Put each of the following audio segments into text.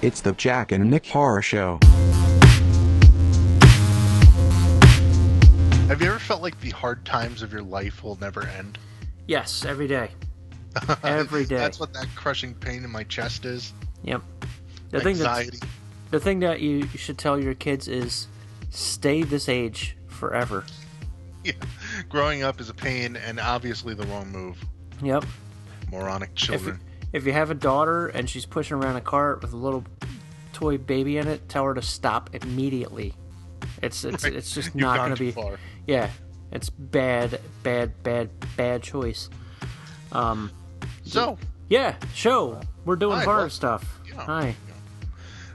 It's the Jack and Nick Horror Show. Have you ever felt like the hard times of your life will never end? Yes, every day. Every day. That's what that crushing pain in my chest is. Yep. Anxiety. The thing that you should tell your kids is stay this age forever. Yeah. Growing up is a pain and obviously the wrong move. Yep. Moronic children. If you have a daughter and she's pushing around a cart with a little toy baby in it, tell her to stop immediately. It's just not going to be far. Yeah. It's bad choice. We're doing horror stuff. Yeah. Hi.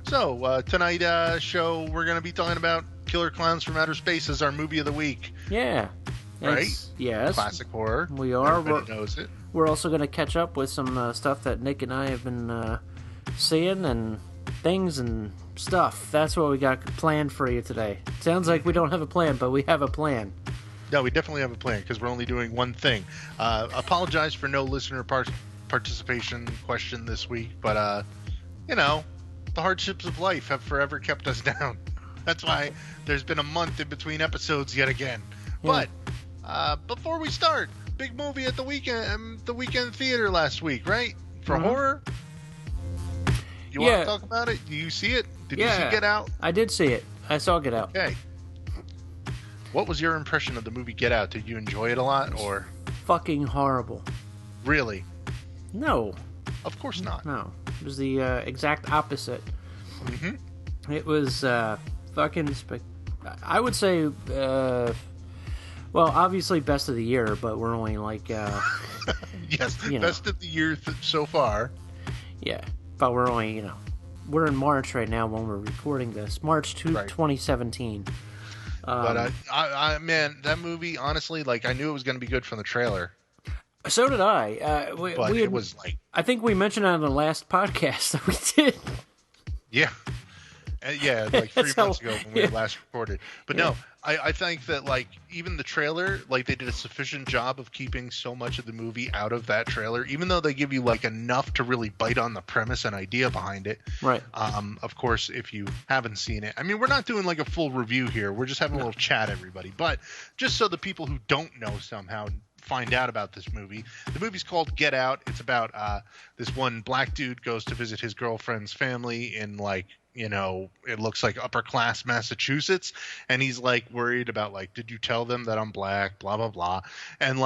So, tonight show we're going to be talking about Killer Klowns from Outer Space as our movie of the week. Yeah. Right? Yes. Classic horror. We are. Everybody knows it. We're also going to catch up with some stuff that Nick and I have been seeing and things and stuff. That's what we got planned for you today. Sounds like we don't have a plan, but we have a plan. No, we definitely have a plan because we're only doing one thing. Apologize for no listener participation question this week, but, the hardships of life have forever kept us down. That's why there's been a month in between episodes yet again. Yeah. But before we start, big movie at the weekend theater last week, right? For horror? You want to talk about it? Do you see it? Did you see Get Out? I did see it. I saw Get Out. Okay. What was your impression of the movie Get Out? Did you enjoy it a lot, or? Fucking horrible. Really? No. Of course not. No. It was the exact opposite. Mm-hmm. It was fucking I would say, obviously best of the year, but we're only like... yes, best of the year so far. Yeah, but we're only, we're in March right now when we're recording this. March 2017. But man, that movie, honestly, I knew it was going to be good from the trailer. So did I. It was like... I think we mentioned it on the last podcast that we did. Yeah. Like 3 months ago when we last recorded. But no, I think that, even the trailer, they did a sufficient job of keeping so much of the movie out of that trailer, even though they give you, enough to really bite on the premise and idea behind it. Right. Of course, if you haven't seen it. I mean, we're not doing, a full review here. We're just having a little chat, everybody. But just so the people who don't know somehow find out about this movie. The movie's called Get Out. It's about this one black dude goes to visit his girlfriend's family in it looks like upper class Massachusetts, and he's worried about did you tell them that I'm black, blah blah blah, and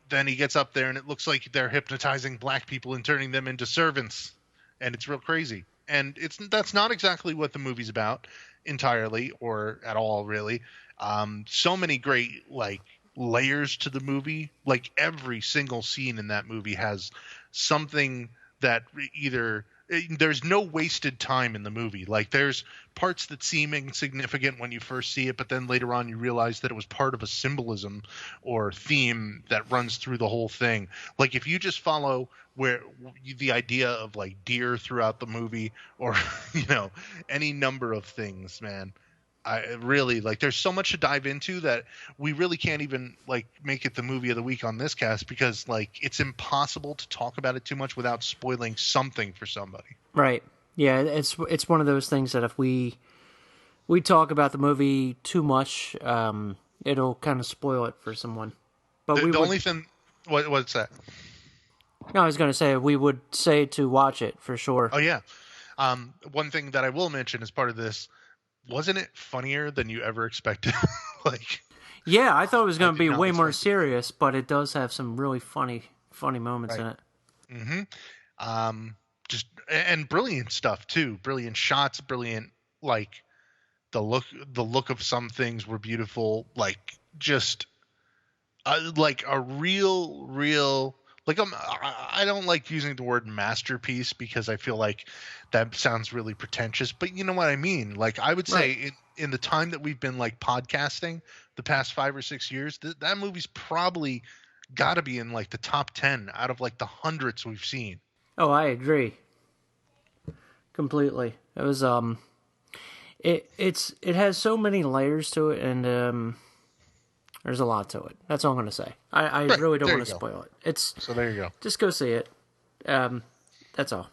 then he gets up there and it looks like they're hypnotizing black people and turning them into servants, and it's real crazy. And that's not exactly what the movie's about entirely or at all, really. So many great layers to the movie. Every single scene in that movie has something that there's no wasted time in the movie. There's parts that seem insignificant when you first see it, but then later on you realize that it was part of a symbolism or theme that runs through the whole thing. If you just follow the idea of deer throughout the movie, or any number of things, man. I really there's so much to dive into that we really can't even make it the movie of the week on this cast, because it's impossible to talk about it too much without spoiling something for somebody. Right. Yeah, it's one of those things that if we talk about the movie too much, it'll kind of spoil it for someone. But the only thing, what's that? No, I was going to say we would say to watch it for sure. Oh yeah. One thing that I will mention as part of this. Wasn't it funnier than you ever expected? Yeah, I thought it was going to be way more serious, but it does have some really funny moments in it. Mm-hmm. And brilliant stuff too. Brilliant shots. Brilliant. The look of some things were beautiful. A real. I don't like using the word masterpiece because I feel like that sounds really pretentious, but you know what I mean? I would say in the time that we've been podcasting the past 5 or 6 years, that movie's probably got to be in the top 10 out of the hundreds we've seen. Oh, I agree. Completely. It was it has so many layers to it, and there's a lot to it. That's all I'm going to say. I really don't want to spoil it. So there you go. Just go see it. That's all.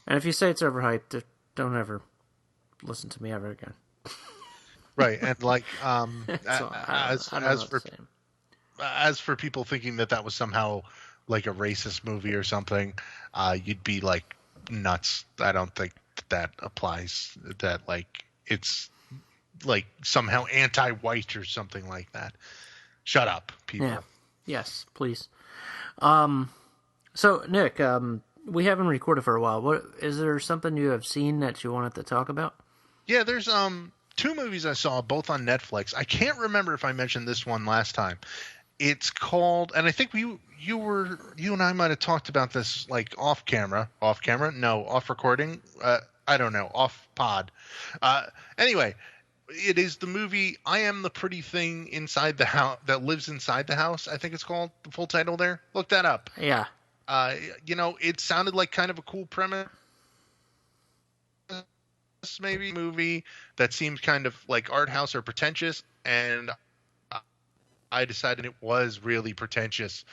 And if you say it's overhyped, don't ever listen to me ever again. Right, and like So I don't know what to say. as for people thinking that was somehow like a racist movie or something, you'd be like nuts. I don't think that applies. That like it's like somehow anti-white or something like that. Shut up, people. Yeah. Yes, please. So Nick, we haven't recorded for a while. What is there something you have seen that you wanted to talk about? Yeah, there's two movies I saw both on Netflix. I can't remember if I mentioned this one last time. It's called, and I think you and I might have talked about this like off camera, no, off recording. I don't know, off pod. Anyway, it is the movie I Am the Pretty Thing Inside the House that lives inside the house. I think it's called, the full title there. Look that up. Yeah. It sounded like kind of a cool premise, maybe movie that seemed kind of like art house or pretentious, and I decided it was really pretentious,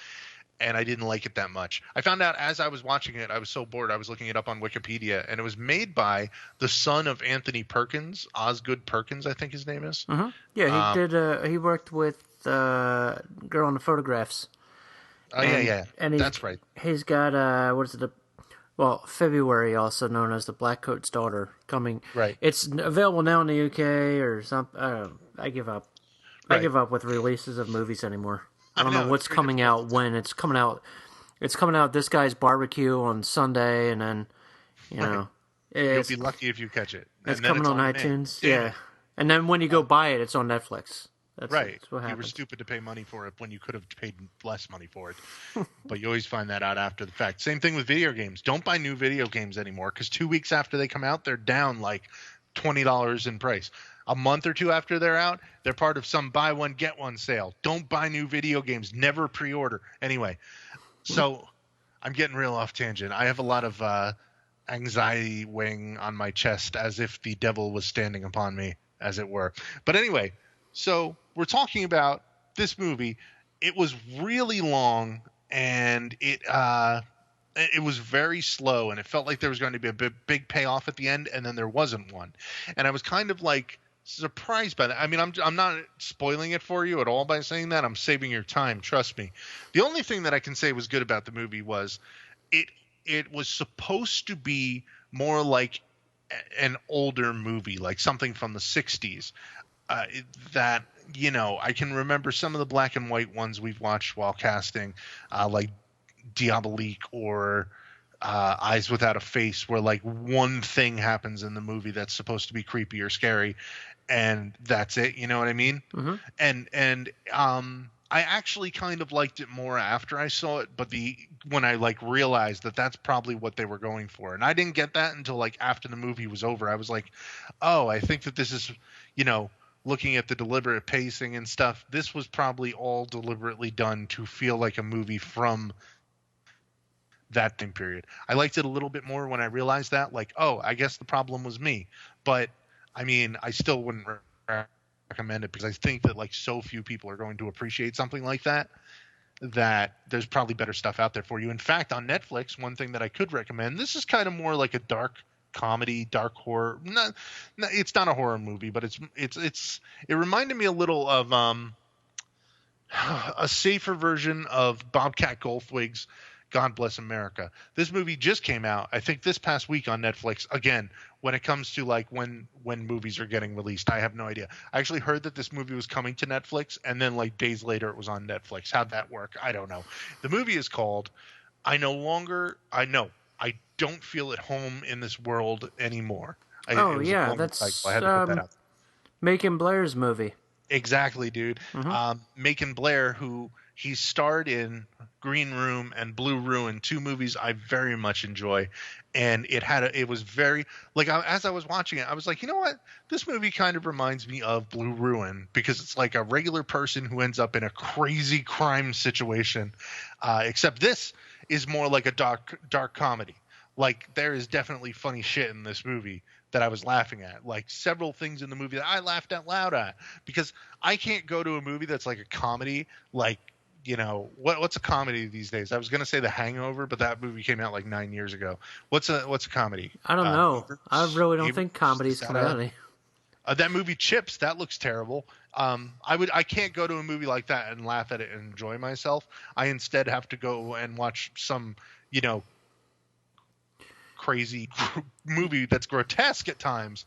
and I didn't like it that much. I found out as I was watching it, I was so bored, I was looking it up on Wikipedia, and it was made by the son of Anthony Perkins, Osgood Perkins, I think his name is. Mm-hmm. Yeah, he did. He worked with Girl in the Photographs. Oh, yeah. And That's right. He's got what is it? February, also known as The Black Coat's Daughter, coming. Right. It's available now in the UK or something. I give up. Right. I give up with releases of movies anymore. I don't know what's very coming out when it's coming out. It's coming out This Guy's Barbecue on Sunday, and then You'll be lucky if you catch it. It's and then coming on iTunes. Yeah. And then when you go buy it, it's on Netflix. That's what happens. You were stupid to pay money for it when you could have paid less money for it. But you always find that out after the fact. Same thing with video games. Don't buy new video games anymore, because 2 weeks after they come out, they're down like $20 in price. A month or two after they're out, they're part of some buy one, get one sale. Don't buy new video games. Never pre-order. Anyway, so I'm getting real off tangent. I have a lot of anxiety weighing on my chest as if the devil was standing upon me, as it were. But anyway, so we're talking about this movie. It was really long, and it was very slow, and it felt like there was going to be a big payoff at the end, and then there wasn't one. And I was kind of like surprised by that. I mean, I'm not spoiling it for you at all by saying that. I'm saving your time, trust me. The only thing that I can say was good about the movie was it was supposed to be more like an older movie, like something from the 60s. That, I can remember some of the black and white ones we've watched while casting, like Diabolique or Eyes Without a Face, where like one thing happens in the movie that's supposed to be creepy or scary, and that's it. You know what I mean? Mm-hmm. And I actually kind of liked it more after I saw it, but when I like realized that that's probably what they were going for, and I didn't get that until like after the movie was over. I was like, oh, I think that this is, looking at the deliberate pacing and stuff, this was probably all deliberately done to feel like a movie from that time period. I liked it a little bit more when I realized that, like, oh, I guess the problem was me. But I mean, I still wouldn't recommend it, because I think that like so few people are going to appreciate something like that there's probably better stuff out there for you. In fact, on Netflix, one thing that I could recommend, this is kind of more like a dark comedy, dark horror. No, it's not a horror movie, but it reminded me a little of a safer version of Bobcat Goldthwait's God Bless America. This movie just came out, I think, this past week on Netflix. Again, when it comes to like when movies are getting released, I have no idea. I actually heard that this movie was coming to Netflix, and then like days later it was on Netflix. How'd that work? I don't know. The movie is called I Don't Feel at Home in This World Anymore. That's I had to put that out. Macon Blair's movie. Exactly, dude. Mm-hmm. Macon Blair, who he starred in Green Room and Blue Ruin, two movies I very much enjoy, and it was very like as I was watching it, I was like, you know what? This movie kind of reminds me of Blue Ruin, because it's like a regular person who ends up in a crazy crime situation, except this is more like a dark comedy. Like, there is definitely funny shit in this movie that I was laughing at. Like, several things in the movie that I laughed out loud at, because I can't go to a movie that's like a comedy, like what's a comedy these days? I was gonna say The Hangover, but that movie came out like 9 years ago. What's a comedy? I don't know. I really don't think Neighbors? comedy's Is that coming out any. that movie Chips, that looks terrible. I can't go to a movie like that and laugh at it and enjoy myself. I instead have to go and watch some, crazy movie that's grotesque at times,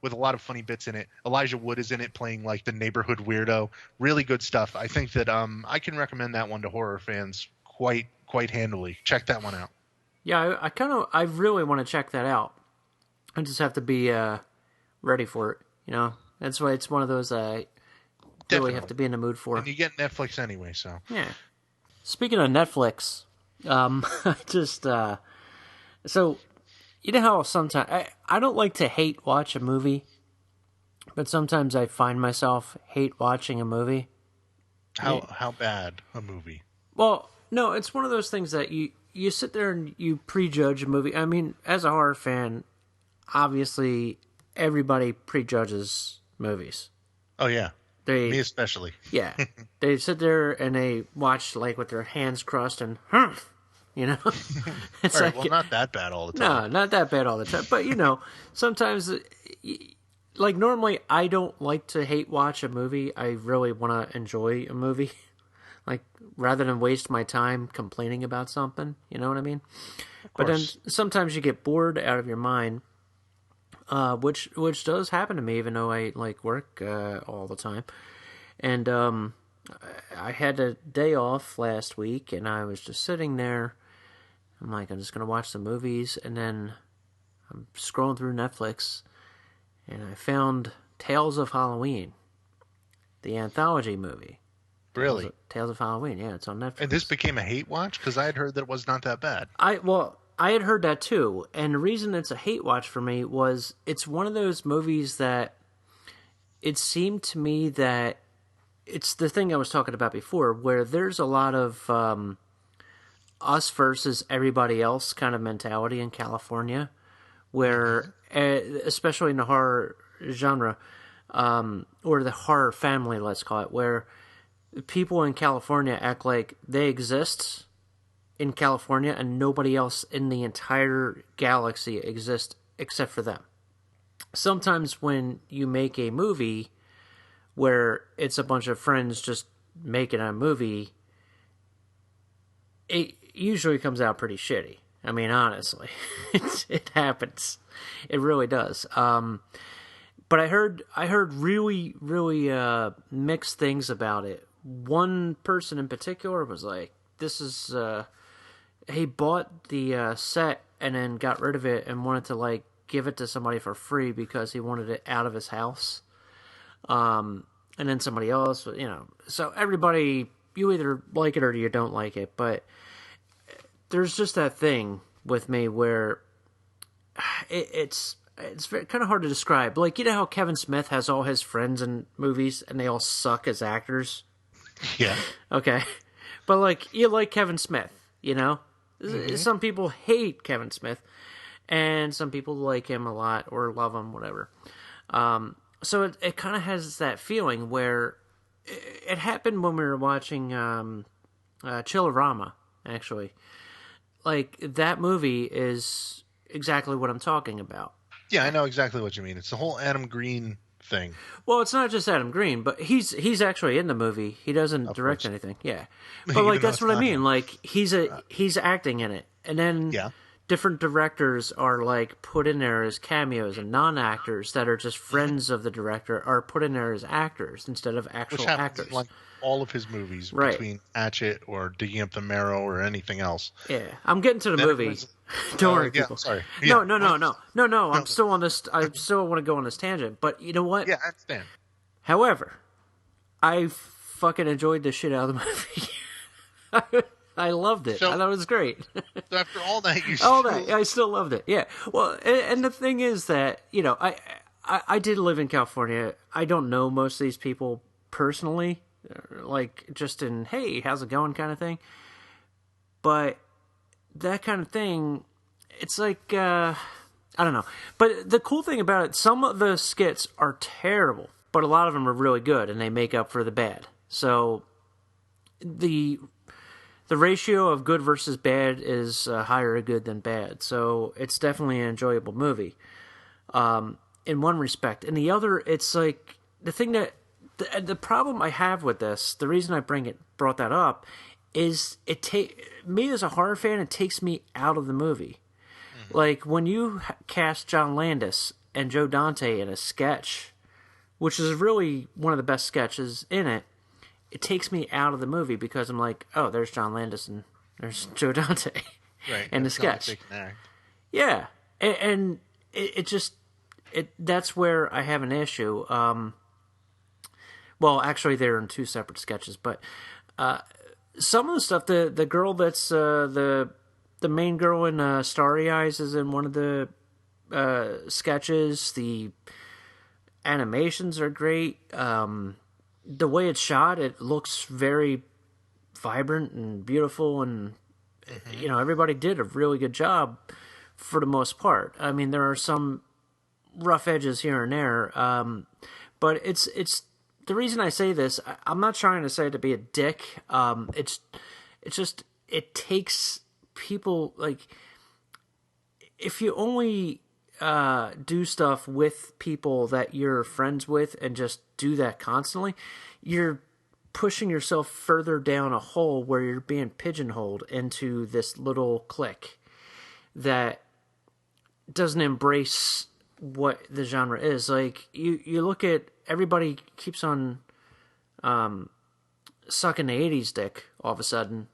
with a lot of funny bits in it. Elijah Wood is in it playing like the neighborhood weirdo. Really good stuff. I think that I can recommend that one to horror fans quite handily. Check that one out. Yeah, I really want to check that out. I just have to be ready for it. That's why it's one of those I really have to be in the mood for. And you get Netflix anyway, so. Yeah. Speaking of Netflix, I just so you know how sometimes I don't like to hate watch a movie, but sometimes I find myself hate watching a movie. How bad a movie? Well, no, it's one of those things that you sit there and you prejudge a movie. I mean, as a horror fan, obviously everybody prejudges movies. Oh yeah, me especially. Yeah, they sit there and they watch like with their hands crossed and it's all right, well, not that bad all the time. No, not that bad all the time. But sometimes, like normally, I don't like to hate watch a movie. I really want to enjoy a movie, like rather than waste my time complaining about something. You know what I mean? But then sometimes you get bored out of your mind. Which does happen to me, even though I like work all the time. And I had a day off last week, and I was just sitting there. I'm like, I'm just gonna watch some movies, and then I'm scrolling through Netflix, and I found Tales of Halloween, the anthology movie. Really? Tales of Halloween, yeah, it's on Netflix. And this became a hate watch because I had heard that it was not that bad. I had heard that too, and the reason it's a hate watch for me was it's one of those movies that it seemed to me that it's the thing I was talking about before, where there's a lot of us versus everybody else kind of mentality in California, where, especially in the horror genre, or the horror family, let's call it, where people in California act like they exist in California and nobody else in the entire galaxy exists except for them. Sometimes when you make a movie where it's a bunch of friends just making a movie, it usually comes out pretty shitty. I mean, honestly, it happens. It really does. But I heard really, really mixed things about it. One person in particular was like, "This is." He bought the set and then got rid of it and wanted to like give it to somebody for free because he wanted it out of his house. And then somebody else, so everybody, you either like it or you don't like it. But there's just that thing with me where it's kind of hard to describe. Like, how Kevin Smith has all his friends in movies and they all suck as actors? Yeah. Okay. But like, you like Kevin Smith, Mm-hmm. Some people hate Kevin Smith, and some people like him a lot or love him, whatever. So it kind of has that feeling where it happened when we were watching Chillerama, actually. Like, that movie is exactly what I'm talking about. Yeah, I know exactly what you mean. It's the whole Adam Green thing. Well, it's not just Adam Green, but he's actually in the movie. He doesn't direct anything. Yeah. But like that's what I mean. Like he's acting in it. And then different directors are like put in there as cameos, and non-actors that are just friends of the director are put in there as actors instead of actual actors. Like all of his movies, right. Between Hatchet or Digging Up the Marrow or anything else. Yeah. I'm getting to the movie. Don't worry, people. Sorry. No. I'm still on this. I still want to go on this tangent, but you know what? Yeah, I understand. However, I fucking enjoyed the shit out of the movie. I loved it. I thought it was great. So after all that, I still loved it. Yeah. Well, and the thing is that I did live in California. I don't know most of these people personally, like just in hey, how's it going kind of thing. But that kind of thing, it's like, I don't know. But the cool thing about it, some of the skits are terrible, but a lot of them are really good, and they make up for the bad. So the ratio of good versus bad is higher good than bad. So it's definitely an enjoyable movie. In one respect. In the other, it's like the thing that the problem I have with this, the reason I brought that up is me as a horror fan, it takes me out of the movie. Like when you cast John Landis and Joe Dante in a sketch, which is really one of the best sketches in it, it takes me out of the movie because I'm like, oh, there's John Landis and there's Joe Dante in the sketch. Yeah, and it just that's where I have an issue. Well, actually, they're in two separate sketches, but some of the stuff, the girl that's the main girl in Starry Eyes is in one of the sketches. The animations are great. The way it's shot, it looks very vibrant and beautiful, and everybody did a really good job for the most part. I mean, there are some rough edges here and there, but it's the reason I say this. I'm not trying to say to be a dick. It's just it takes people, like, if you only do stuff with people that you're friends with and just do that constantly, you're pushing yourself further down a hole where you're being pigeonholed into this little clique that doesn't embrace what the genre is. Like, you look at, everybody keeps on sucking the 80s dick all of a sudden,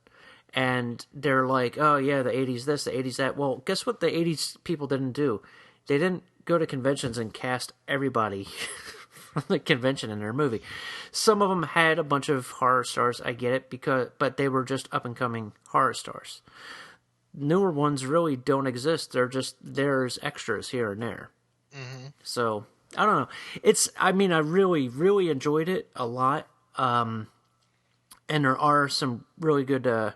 and they're like, oh yeah, the 80s this, the 80s that. Well, guess what the 80s people didn't do? They didn't go to conventions and cast everybody from the convention in their movie. Some of them had a bunch of horror stars, I get it, but they were just up-and-coming horror stars. Newer ones really don't exist. They're just there as extras here and there. Mm-hmm. So, I don't know. I really, really enjoyed it a lot. And there are some really good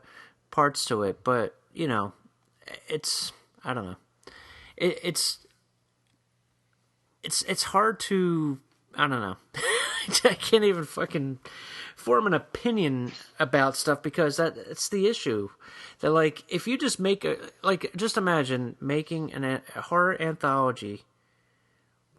parts to it, but, I don't know. It's hard to, I don't know. I can't even fucking form an opinion about stuff because that's the issue. That, like, if you just just imagine making a horror anthology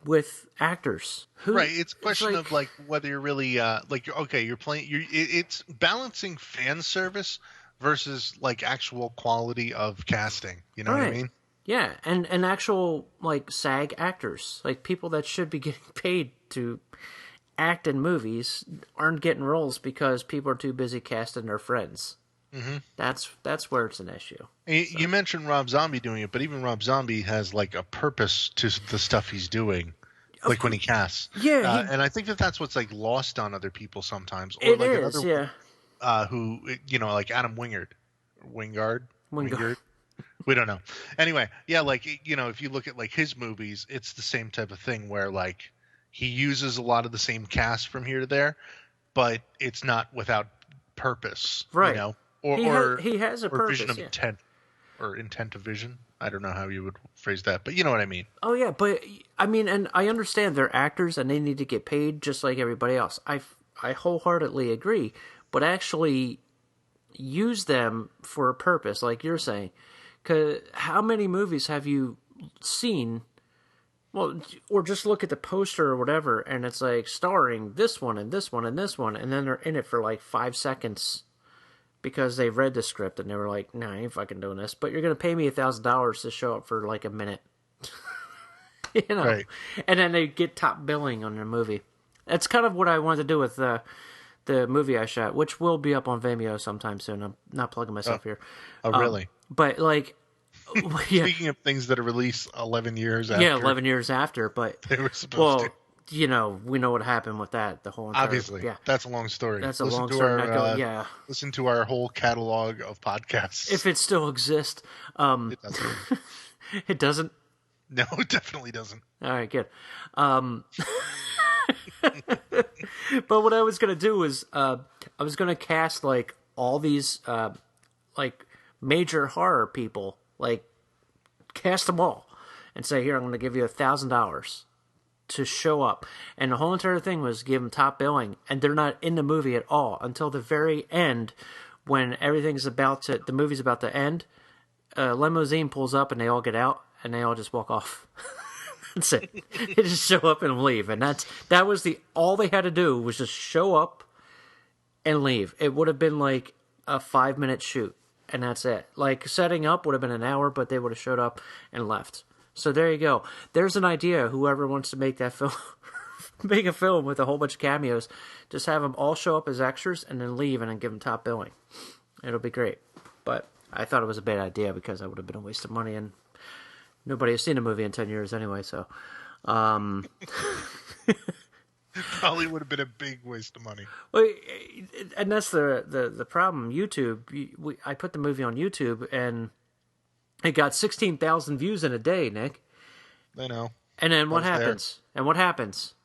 with actors. Right, it's a question of, like, whether you're really, you're playing, it's balancing fan service versus, like, actual quality of casting. You know what I mean? Yeah, and actual, like, SAG actors, like, people that should be getting paid to act in movies aren't getting roles because people are too busy casting their friends. Mm-hmm. That's where it's an issue. You mentioned Rob Zombie doing it, but even Rob Zombie has, like, a purpose to the stuff he's doing, like when he casts. Yeah, and I think that's what's, like, lost on other people sometimes. Or it like is, another, yeah. Who, like Adam Wingard. We don't know. Anyway, yeah, like, if you look at, like, his movies, it's the same type of thing where, like, he uses a lot of the same cast from here to there, but it's not without purpose, right? Or he has a purpose, vision of intent, or intent of vision. I don't know how you would phrase that, but you know what I mean. Oh yeah, but I mean, and I understand they're actors and they need to get paid just like everybody else. I wholeheartedly agree, but actually use them for a purpose, like you're saying. Because how many movies have you seen? Well, or just look at the poster or whatever, and it's like starring this one and this one and this one, and then they're in it for like 5 seconds because they've read the script and they were like, "Nah, I ain't fucking doing this." But you're gonna pay me $1,000 to show up for like a minute, Right. And then they get top billing on the movie. That's kind of what I wanted to do with the movie I shot, which will be up on Vimeo sometime soon. I'm not plugging myself here. Oh, really? But, like, yeah. Speaking of things that are released 11 years after. Yeah, 11 years after, but they were supposed to. We know what happened with that. The whole entire, obviously, yeah. That's a long story. That's a long story. Listen to our whole catalog of podcasts. If it still exists. It doesn't. It doesn't? No, it definitely doesn't. All right, good. But what I was going to do was I was going to cast, like, all these, like, major horror people, like, cast them all and say, here, I'm going to give you $1,000 to show up, and the whole entire thing was give them top billing, and they're not in the movie at all until the very end, when the movie's about to end. A limousine pulls up, and they all get out, and they all just walk off. That's it. They just show up and leave, and that was all they had to do was just show up and leave. It would have been like a 5-minute shoot, and that's it. Like, setting up would have been an hour, but they would have showed up and left. So there you go. There's an idea. Whoever wants to make that film, make a film with a whole bunch of cameos, just have them all show up as extras and then leave, and then give them top billing. It'll be great. But I thought it was a bad idea because that would have been a waste of money, and nobody has seen a movie in 10 years anyway, so... Probably would have been a big waste of money. Well, and that's the problem. YouTube, I put the movie on YouTube, and it got 16,000 views in a day, Nick. I know. And then what happens? And what happens?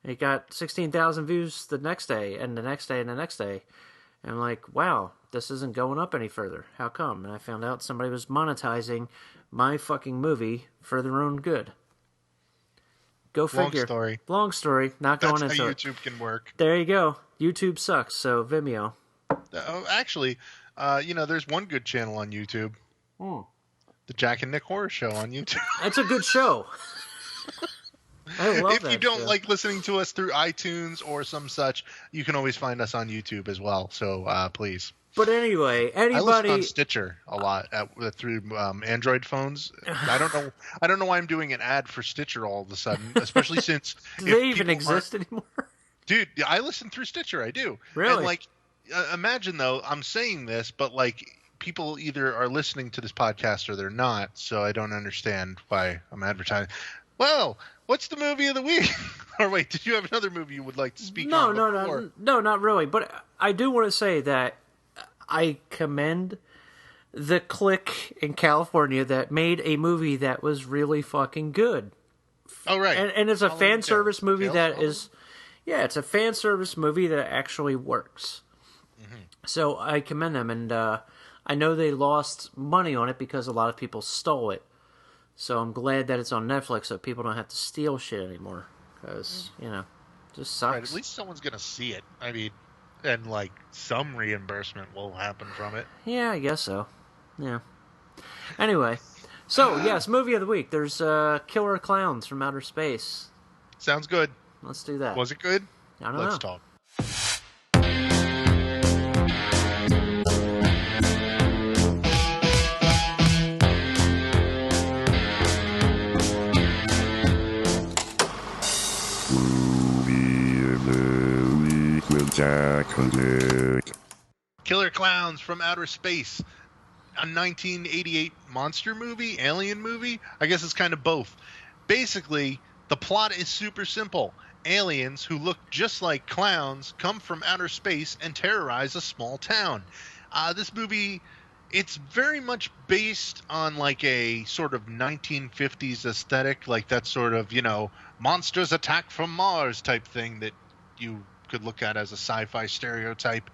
It got 16,000 views the next day, and the next day, and the next day. And I'm like, wow, this isn't going up any further. How come? And I found out somebody was monetizing my fucking movie for their own good. Go figure. Long story. Long story. Not going into it. That's how YouTube can work. There you go. YouTube sucks, so Vimeo. Actually, there's one good channel on YouTube. The Jack and Nick Horror Show on YouTube. That's a good show. I love If that you don't show. like listening to us through iTunes or some such, you can always find us on YouTube as well. So please. But anyway, I listen anybody... on Stitcher a lot through Android phones. I don't know why I'm doing an ad for Stitcher all of a sudden, especially since Do they even exist anymore? Dude, I listen through Stitcher. I do. Really? And imagine though, I'm saying this, but people either are listening to this podcast or they're not. So I don't understand why I'm advertising. Well, what's the movie of the week? Or wait, did you have another movie you would like to speak on? No, not really. But I do want to say that I commend the clique in California that made a movie that was really fucking good. Oh, right. And it's a fan service movie that is... Tales? Yeah, it's a fan service movie that actually works. Mm-hmm. So I commend them, and I know they lost money on it because a lot of people stole it. So I'm glad that it's on Netflix so people don't have to steal shit anymore. Because, just sucks. Right, at least someone's going to see it. I mean... And, some reimbursement will happen from it. Yeah, I guess so. Yeah. Anyway. So, yes, movie of the week. There's Killer Klowns from Outer Space. Sounds good. Let's do that. Was it good? I don't know. Let's talk. Killer Klowns from Outer Space, a 1988 monster movie, alien movie. I guess it's kind of both. Basically, the plot is super simple. Aliens who look just like clowns come from outer space and terrorize a small town. This movie, it's very much based on a sort of 1950s aesthetic, like that sort of, monsters attack from Mars type thing that you could look at as a sci-fi stereotype.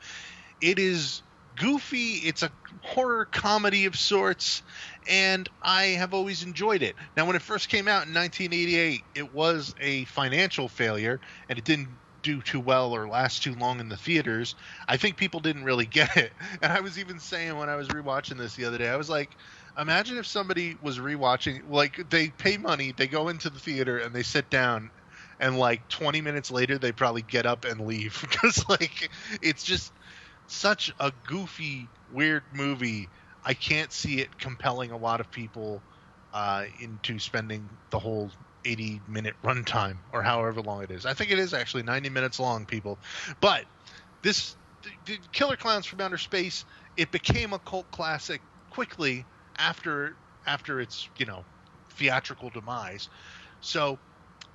It is goofy. It's a horror comedy of sorts, and I have always enjoyed it. Now, when it first came out in 1988, it was a financial failure, and it didn't do too well or last too long in the theaters. I think people didn't really get it. And I was even saying when I was rewatching this the other day, I was like, imagine if somebody was rewatching, they pay money, they go into the theater, and they sit down, and 20 minutes later, they probably get up and leave because it's just such a goofy, weird movie. I can't see it compelling a lot of people into spending the whole 80-minute runtime or however long it is. I think it is actually 90 minutes long, people. But the Killer Klowns from Outer Space, it became a cult classic quickly after its theatrical demise. So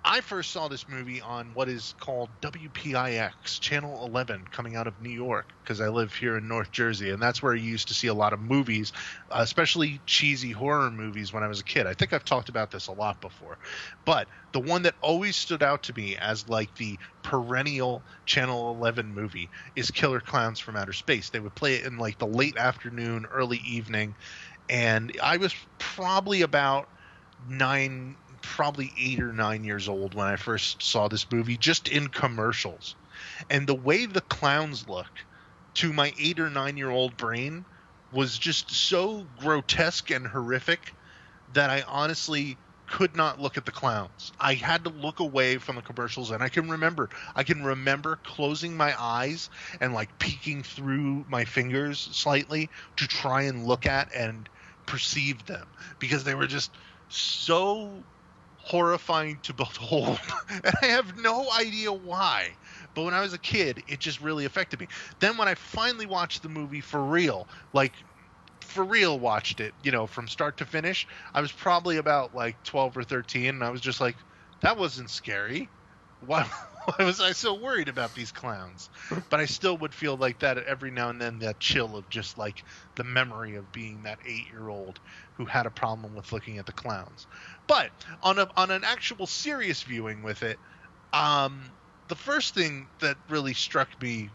I first saw this movie on what is called WPIX, Channel 11, coming out of New York, because I live here in North Jersey, and that's where you used to see a lot of movies, especially cheesy horror movies when I was a kid. I think I've talked about this a lot before. But the one that always stood out to me as the perennial Channel 11 movie is Killer Klowns from Outer Space. They would play it in the late afternoon, early evening, and I was probably about 9 probably 8 or 9 years old when I first saw this movie, just in commercials. And the way the clowns look to my 8 or 9-year-old brain was just so grotesque and horrific that I honestly could not look at the clowns. I had to look away from the commercials, and I can remember closing my eyes and like peeking through my fingers slightly to try and look at and perceive them, because they were just so horrifying to behold. And I have no idea why. But when I was a kid, it just really affected me. Then when I finally watched the movie for real, watched it, from start to finish, I was probably about like 12 or 13, and I was just like, that wasn't scary. Why was I so worried about these clowns? But I still would feel like that every now and then, that chill of just like the memory of being that 8-year-old who had a problem with looking at the clowns. But on an actual serious viewing with it, the first thing that really struck me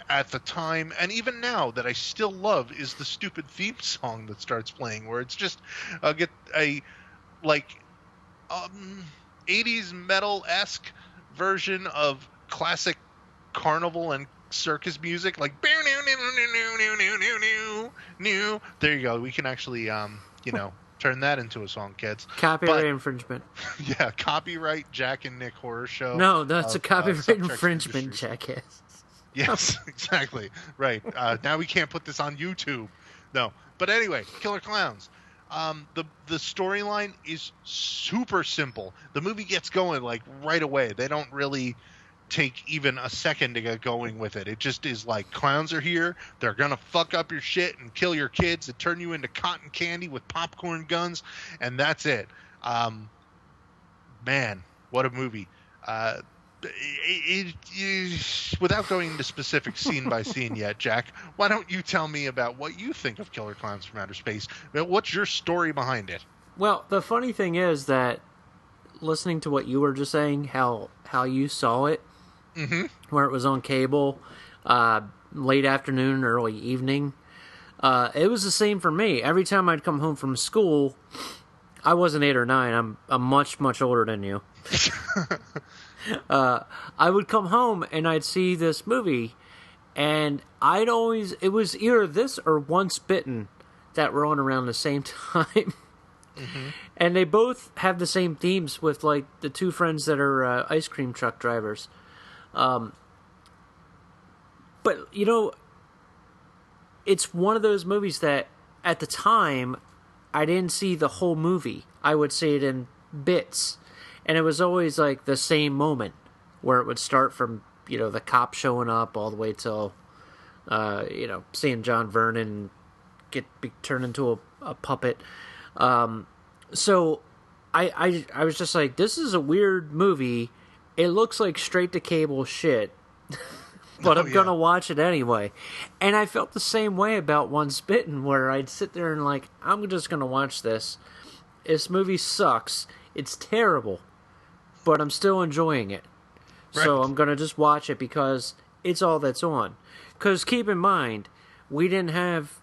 at the time, and even now, that I still love, is the stupid theme song that starts playing, where it's just get a 80s metal-esque version of classic carnival and circus music, like there you go. We can actually turn that into a song, kids. Copyright infringement. Yeah, copyright Jack and Nick Horror Show. No, that's a copyright infringement, jackass. Yes, exactly. Right. Now we can't put this on YouTube. No. But anyway, Killer Klowns. The storyline is super simple. The movie gets going like right away. They don't really take even a second to get going with it. It just is like, clowns are here. They're going to fuck up your shit and kill your kids and turn you into cotton candy with popcorn guns. And that's it. Man, what a movie. Without going into specific scene by scene yet, Jack, why don't you tell me about what you think of Killer Klowns from Outer Space? What's your story behind it? Well, the funny thing is that listening to what you were just saying, how you saw it, where it was on cable, late afternoon, early evening, it was the same for me. Every time I'd come home from school, I wasn't 8 or 9. I'm much, much older than you. I would come home and I'd see this movie, and it was either this or Once Bitten that were on around the same time. And they both have the same themes with like the two friends that are ice cream truck drivers. But it's one of those movies that at the time I didn't see the whole movie. I would see it in bits. And it was always like the same moment where it would start from, the cop showing up all the way till, seeing John Vernon be turned into a puppet. So I was just like, this is a weird movie. It looks like straight to cable shit, but I'm going to watch it anyway. And I felt the same way about Once Bitten, where I'd sit there and like, I'm just going to watch this. This movie sucks. It's terrible. But I'm still enjoying it. Right. So I'm going to just watch it because it's all that's on. Because keep in mind, we didn't have,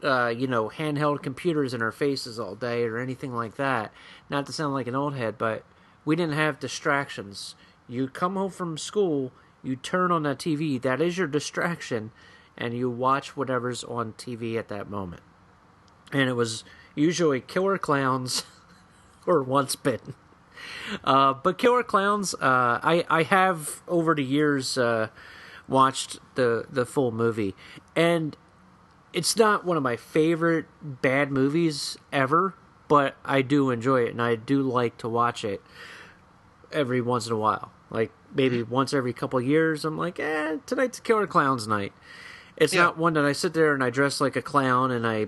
handheld computers in our faces all day or anything like that. Not to sound like an old head, but we didn't have distractions. You come home from school, you turn on that TV, that is your distraction, and you watch whatever's on TV at that moment. And it was usually Killer Klowns or Once Bitten. But Killer Klowns, I have over the years watched the full movie, and it's not one of my favorite bad movies ever, but I do enjoy it, and I do like to watch it every once in a while. Like maybe once every couple of years, I'm like, tonight's Killer Klowns night. It's not one that I sit there and I dress like a clown and I,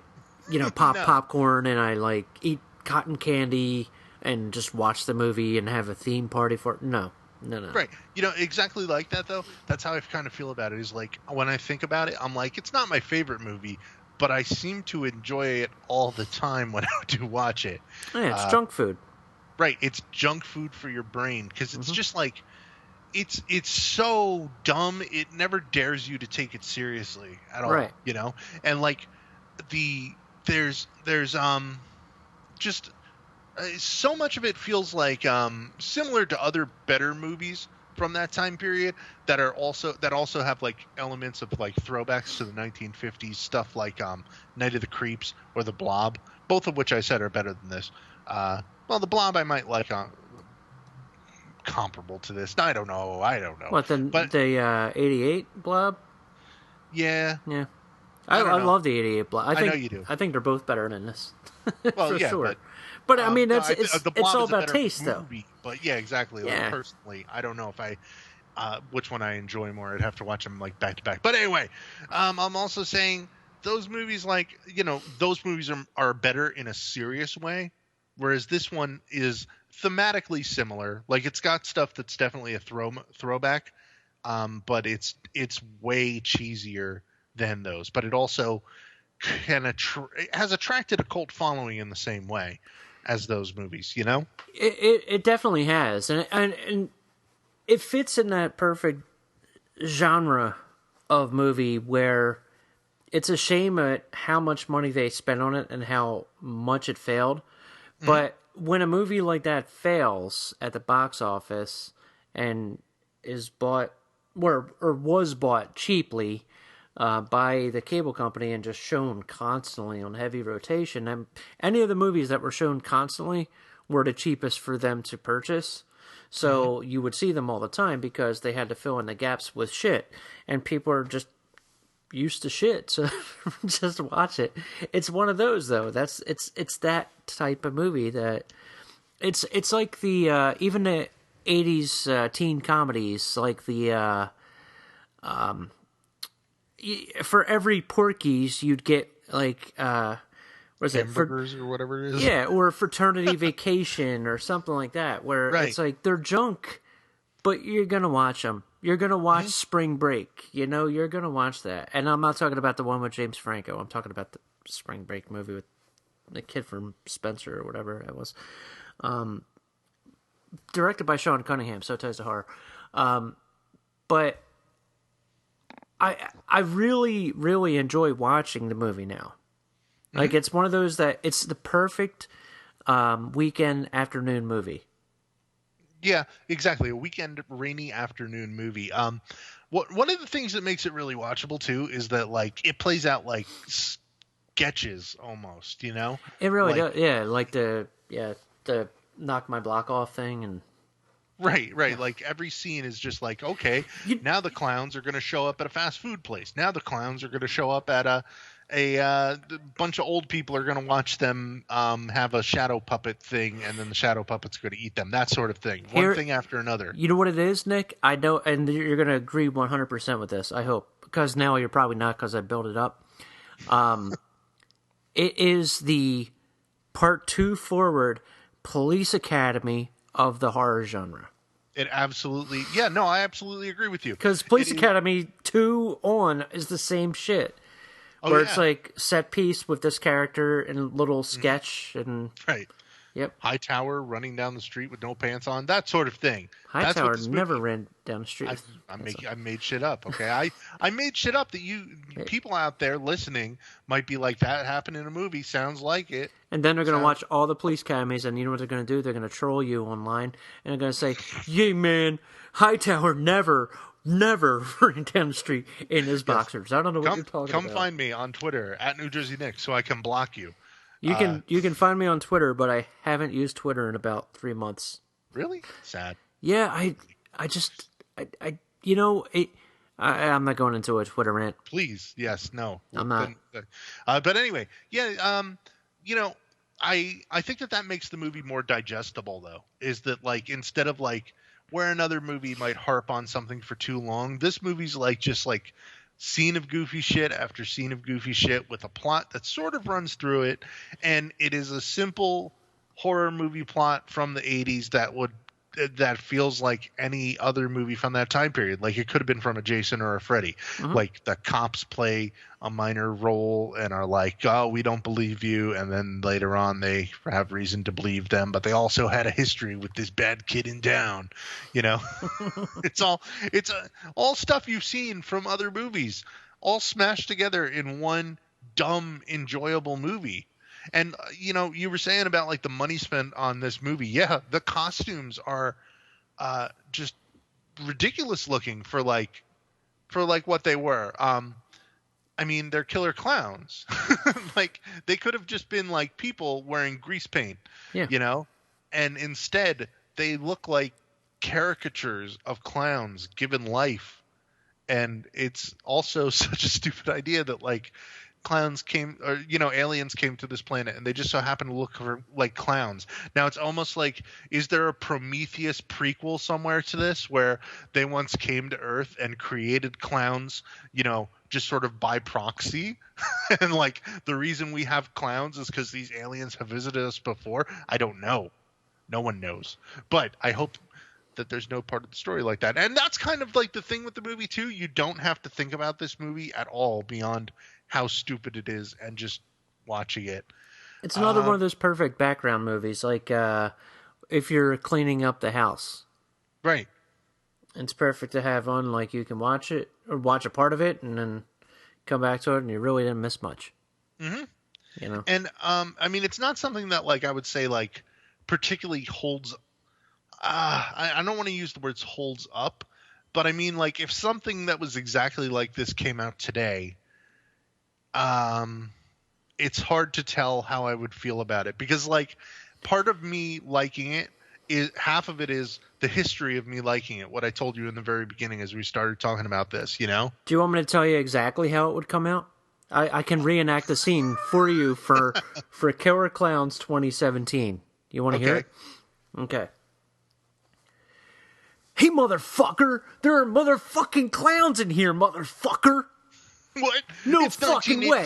pop popcorn and I like eat cotton candy and just watch the movie and have a theme party for it. No. Right. Exactly like that, though. That's how I kind of feel about it, is like, when I think about it, I'm like, it's not my favorite movie, but I seem to enjoy it all the time when I do watch it. Yeah, it's junk food. Right. It's junk food for your brain, because it's just like, it's so dumb, it never dares you to take it seriously at all. Right. And like, there's just so much of it feels like similar to other better movies from that time period that also have like elements of like throwbacks to the 1950s stuff, like Night of the Creeps or The Blob, both of which I said are better than this. Well, The Blob I might like comparable to this. I don't know. What, the 88 Blob? Yeah. Yeah. I love the 88 Blob. I know you do. I think they're both better than this. Well, for yeah, sure. But I mean, it's The Blob all is a about better taste, movie, though. But yeah, exactly. Like, Yeah. personally, I don't know if I which one I enjoy more. I'd have to watch them like back to back. But anyway, I'm also saying those movies, like, those movies are better in a serious way, whereas this one is thematically similar. Like, it's got stuff that's definitely a throwback, but it's way cheesier than those. But it also it has attracted a cult following in the same way as those movies. It definitely has, and it fits in that perfect genre of movie where it's a shame at how much money they spent on it and how much it failed. But when a movie like that fails at the box office and is bought or was bought cheaply by the cable company and just shown constantly on heavy rotation, and any of the movies that were shown constantly were the cheapest for them to purchase. So you would see them all the time because they had to fill in the gaps with shit, and people are just used to shit, so just watch it. It's one of those, though. It's that type of movie that it's like the even the 80s teen comedies, like the for every Porky's you'd get like what is it? Hamburgers or whatever it is. Yeah, or Fraternity Vacation or something like that, where it's like they're junk, but you're gonna watch them. You're gonna watch Spring Break. You're gonna watch that. And I'm not talking about the one with James Franco. I'm talking about the Spring Break movie with the kid from Spencer or whatever it was. Directed by Sean Cunningham, so ties to horror. But I really, really enjoy watching the movie now. Like, it's one of those that it's the perfect weekend afternoon movie. Yeah, exactly. A weekend rainy afternoon movie. One of the things that makes it really watchable too is that, like, it plays out like sketches almost. It really does. Yeah, like the knock my block off thing and. Right. Like, every scene is just like, okay, now the clowns are going to show up at a fast food place. Now the clowns are going to show up at a bunch of old people are going to watch them have a shadow puppet thing, and then the shadow puppet's going to eat them. That sort of thing. One thing after another. You know what it is, Nick? I know, and you're going to agree 100% with this, I hope. Because now you're probably not, because I built it up. It is the part 2 forward Police Academy of the horror genre. It absolutely... Yeah, no, I absolutely agree with you. Because Police Academy 2 on is the same shit. Where it's like set piece with this character and little sketch and... Right. Yep. Hightower running down the street with no pants on, that sort of thing. Hightower never ran down the street. I made shit up, okay? I made shit up that people out there listening might be like, that happened in a movie, sounds like it. And then they're going to watch all the police academies, and you know what they're going to do? They're going to troll you online, and they're going to say, "Yay, man, Hightower never ran down the street in his boxers." I don't know what you're talking about. Come find me on Twitter at New Jersey Nick so I can block you. You can find me on Twitter, but I haven't used Twitter in about 3 months. Really? Sad. Yeah, I'm not going into a Twitter rant. Please, yes, no. I'm not. But anyway, yeah, I think that makes the movie more digestible, though. Is that, like, instead of like where another movie might harp on something for too long, this movie's like just like scene of goofy shit after scene of goofy shit with a plot that sort of runs through it, and it is a simple horror movie plot from the 80s that feels like any other movie from that time period. Like, it could have been from a Jason or a Freddy. Like, the cops play a minor role and are like, "Oh, we don't believe you," and then later on they have reason to believe them, but they also had a history with this bad kid in town. It's all stuff you've seen from other movies, all smashed together in one dumb, enjoyable movie. And you were saying about like the money spent on this movie. Yeah, the costumes are just ridiculous looking for what they were. I mean, they're killer clowns. Like they could have just been like people wearing grease paint, Yeah. And instead they look like caricatures of clowns given life. And it's also such a stupid idea that like clowns came, or aliens came to this planet and they just so happen to look like clowns. Now it's almost like, is there a Prometheus prequel somewhere to this where they once came to Earth and created clowns, just sort of by proxy? And like the reason we have clowns is because these aliens have visited us before? I don't know. No one knows. But I hope that there's no part of the story like that. And that's kind of like the thing with the movie too. You don't have to think about this movie at all beyond how stupid it is and just watching it. It's another one of those perfect background movies, like if you're cleaning up the house. Right. It's perfect to have on, like you can watch it, or watch a part of it, and then come back to it, and you really didn't miss much. Mm-hmm. And, I mean, it's not something that, like, I would say, like, particularly holds... I don't want to use the words holds up, but I mean, like, if something that was exactly like this came out today... it's hard to tell how I would feel about it, because like part of me liking it is, half of it is the history of me liking it. What I told you in the very beginning as we started talking about this, Do you want me to tell you exactly how it would come out? I can reenact the scene for you for Killer Klowns 2017. You want to hear it? Okay. Hey, motherfucker! There are motherfucking clowns in here, motherfucker! What? No it's fucking way.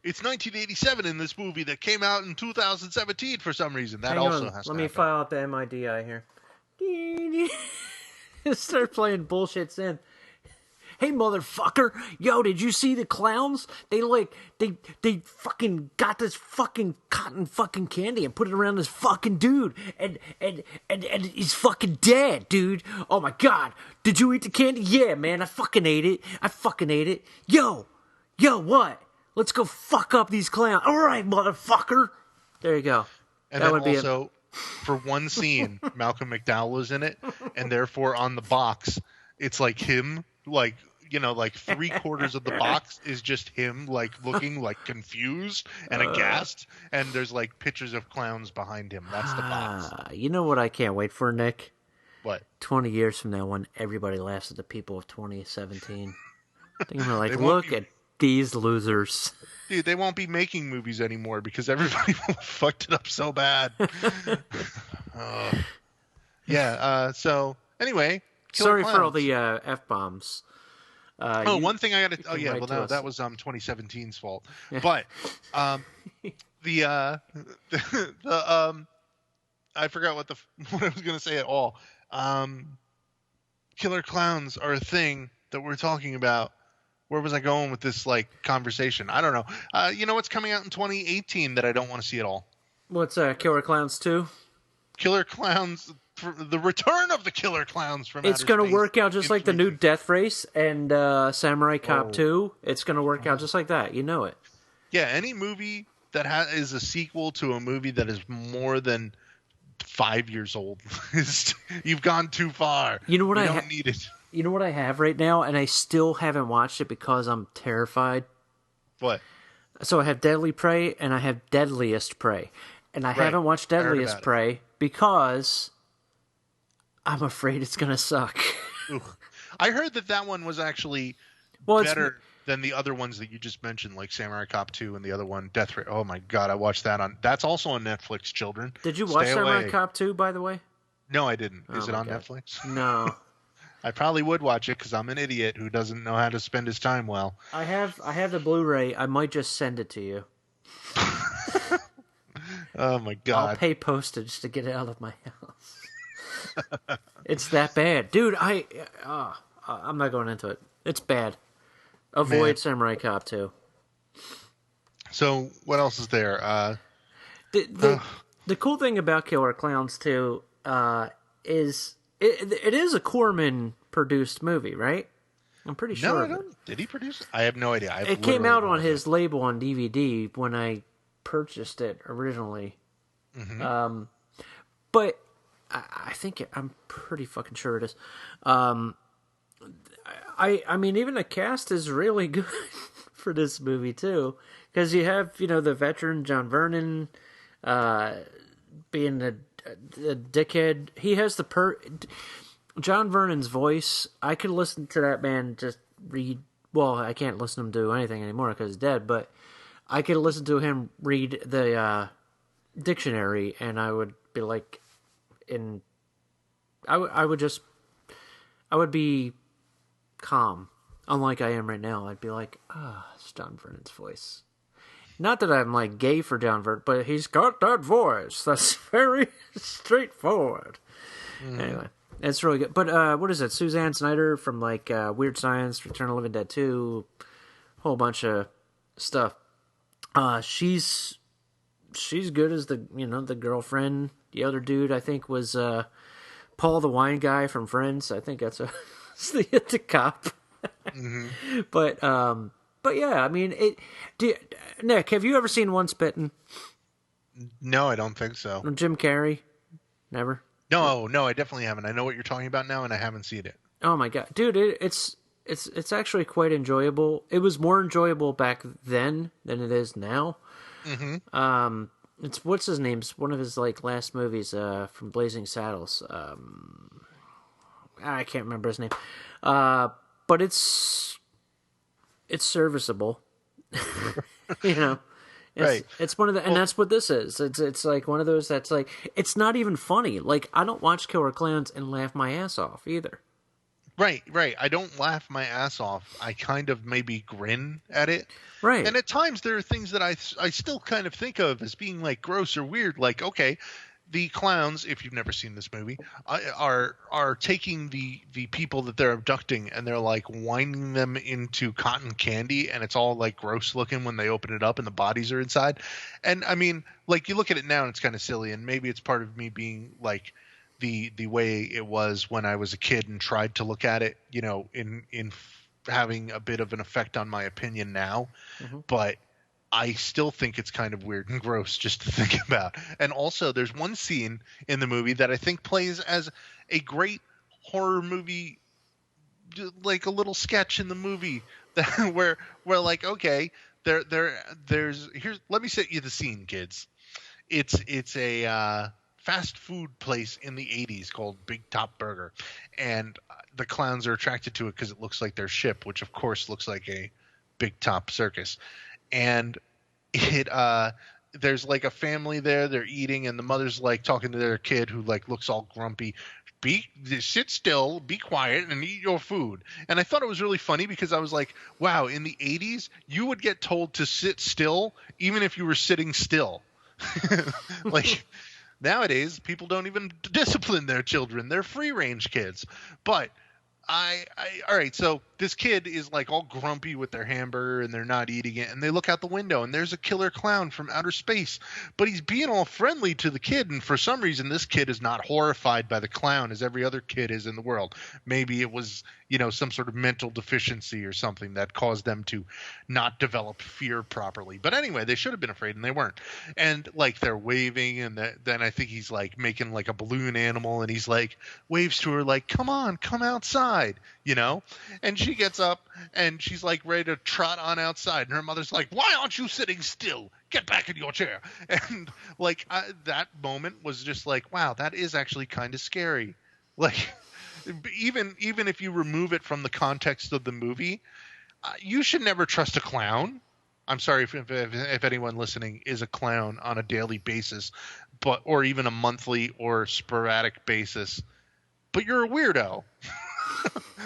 It's 1987 in this movie that came out in 2017 for some reason. That Hang also on. has to Let me happen. file up the MIDI here. Start playing bullshit synth. Hey, motherfucker! Yo, did you see the clowns? They fucking got this fucking cotton fucking candy and put it around this fucking dude, and he's fucking dead, dude. Oh my god! Did you eat the candy? Yeah, man, I fucking ate it. Yo, what? Let's go fuck up these clowns. All right, motherfucker. There you go. And that would also, for one scene, Malcolm McDowell was in it, and therefore on the box, it's like him, like 3/4 of the box is just him, like looking like confused and aghast, and there's like pictures of clowns behind him. That's the box. You know what I can't wait for, Nick? What? 20 years from now, when everybody laughs at the people of 2017. They're gonna like, look at these losers. Dude, they won't be making movies anymore because everybody fucked it up so bad. So anyway, sorry for all the F-bombs. One thing I got to... Oh, yeah, write well, to no, us. that was 2017's fault. But I forgot what I was going to say at all. Killer clowns are a thing that we're talking about. Where was I going with this, like, conversation? I don't know. You know what's coming out in 2018 that I don't want to see at all? What's Killer Klowns 2? Killer Clowns... The return of the Killer Clowns from It's going to work out just like the new Death Race and Samurai Cop 2. It's going to work out just like that. You know it. Yeah, any movie that is a sequel to a movie that is more than 5 years old, you've gone too far. You know what? You don't need it. You know what I have right now, and I still haven't watched it because I'm terrified? What? So I have Deadly Prey and I have Deadliest Prey. And I haven't watched Deadliest Prey because... I'm afraid it's going to suck. I heard that one was actually better than the other ones that you just mentioned, like Samurai Cop 2 and the other one, Death Ray. Oh my god, I watched that that's also on Netflix, children. Did you watch Samurai Cop 2, by the way? No, I didn't. Is it on Netflix? No. I probably would watch it because I'm an idiot who doesn't know how to spend his time well. I have the Blu-ray. I might just send it to you. Oh my god. I'll pay postage to get it out of my house. It's that bad, dude. I'm not going into it. It's bad. Avoid Samurai Cop 2. So what else is there? The cool thing about Killer Klowns 2 is it is a Corman produced movie, right? I'm pretty sure. No, I don't. Did he produce it? I have no idea. It came out on his label on DVD when I purchased it originally. Mm-hmm. But I think I'm pretty fucking sure it is. I mean, even the cast is really good for this movie too, because you have the veteran John Vernon, being a dickhead. He has John Vernon's voice. I could listen to that man just read. Well, I can't listen to him do anything anymore because he's dead. But I could listen to him read the dictionary, and I would be like, I would be calm, unlike I am right now. I'd be like, it's John Vernon's voice. Not that I'm like gay for John Vernon, but he's got that voice that's very straightforward. Anyway, it's really good. But what is it? Suzanne Snyder from like Weird Science, Return of the Living Dead 2, whole bunch of stuff. She's good as the girlfriend. The other dude I think was Paul the wine guy from Friends. I think that's the cop. Mm-hmm. But yeah, I mean, Nick, have you ever seen One Spittin'? No, I don't think so. Jim Carrey? Never? No, I definitely haven't. I know what you're talking about now, and I haven't seen it. Oh my god, dude! It's actually quite enjoyable. It was more enjoyable back then than it is now. Mm-hmm. It's what's his name's one of his like last movies from Blazing Saddles. I can't remember his name. But it's serviceable. Right. It's one of the, and that's what this is. It's like one of those that's like, it's not even funny. Like, I don't watch Killer Klowns and laugh my ass off either. Right. I don't laugh my ass off. I kind of maybe grin at it. Right. And at times there are things that I still kind of think of as being like gross or weird. Like, okay, the clowns, if you've never seen this movie, are taking the people that they're abducting and they're like winding them into cotton candy, and it's all like gross looking when they open it up and the bodies are inside. And I mean, like, you look at it now and it's kind of silly, and maybe it's part of me being like the way it was when I was a kid and tried to look at it, in having a bit of an effect on my opinion now. Mm-hmm. But I still think it's kind of weird and gross just to think about. And also, there's one scene in the movie that I think plays as a great horror movie, like a little sketch in the movie that where like, okay, there's let me set you the scene, kids. It's a fast food place in the 80s called Big Top Burger, and the clowns are attracted to it because it looks like their ship, which of course looks like a Big Top circus. And there's like a family there, they're eating, and the mother's like talking to their kid who like looks all grumpy. Sit still, be quiet, and eat your food. And I thought it was really funny because I was like, wow, in the 80s, you would get told to sit still even if you were sitting still. Like, nowadays, people don't even discipline their children. They're free-range kids. But all right, so this kid is like all grumpy with their hamburger and they're not eating it, and they look out the window and there's a killer clown from outer space, but he's being all friendly to the kid, and for some reason this kid is not horrified by the clown as every other kid is in the world. Maybe it was, some sort of mental deficiency or something that caused them to not develop fear properly. But anyway, they should have been afraid and they weren't. And like they're waving, and then I think he's like making like a balloon animal, and he's like waves to her like, come on, come outside, and she gets up and she's like ready to trot on outside, and her mother's like, why aren't you sitting still? Get back in your chair. And like that moment was just like, wow, that is actually kind of scary. Like, even if you remove it from the context of the movie, you should never trust a clown. I'm sorry if anyone listening is a clown on a daily basis, or even a monthly or sporadic basis, but you're a weirdo.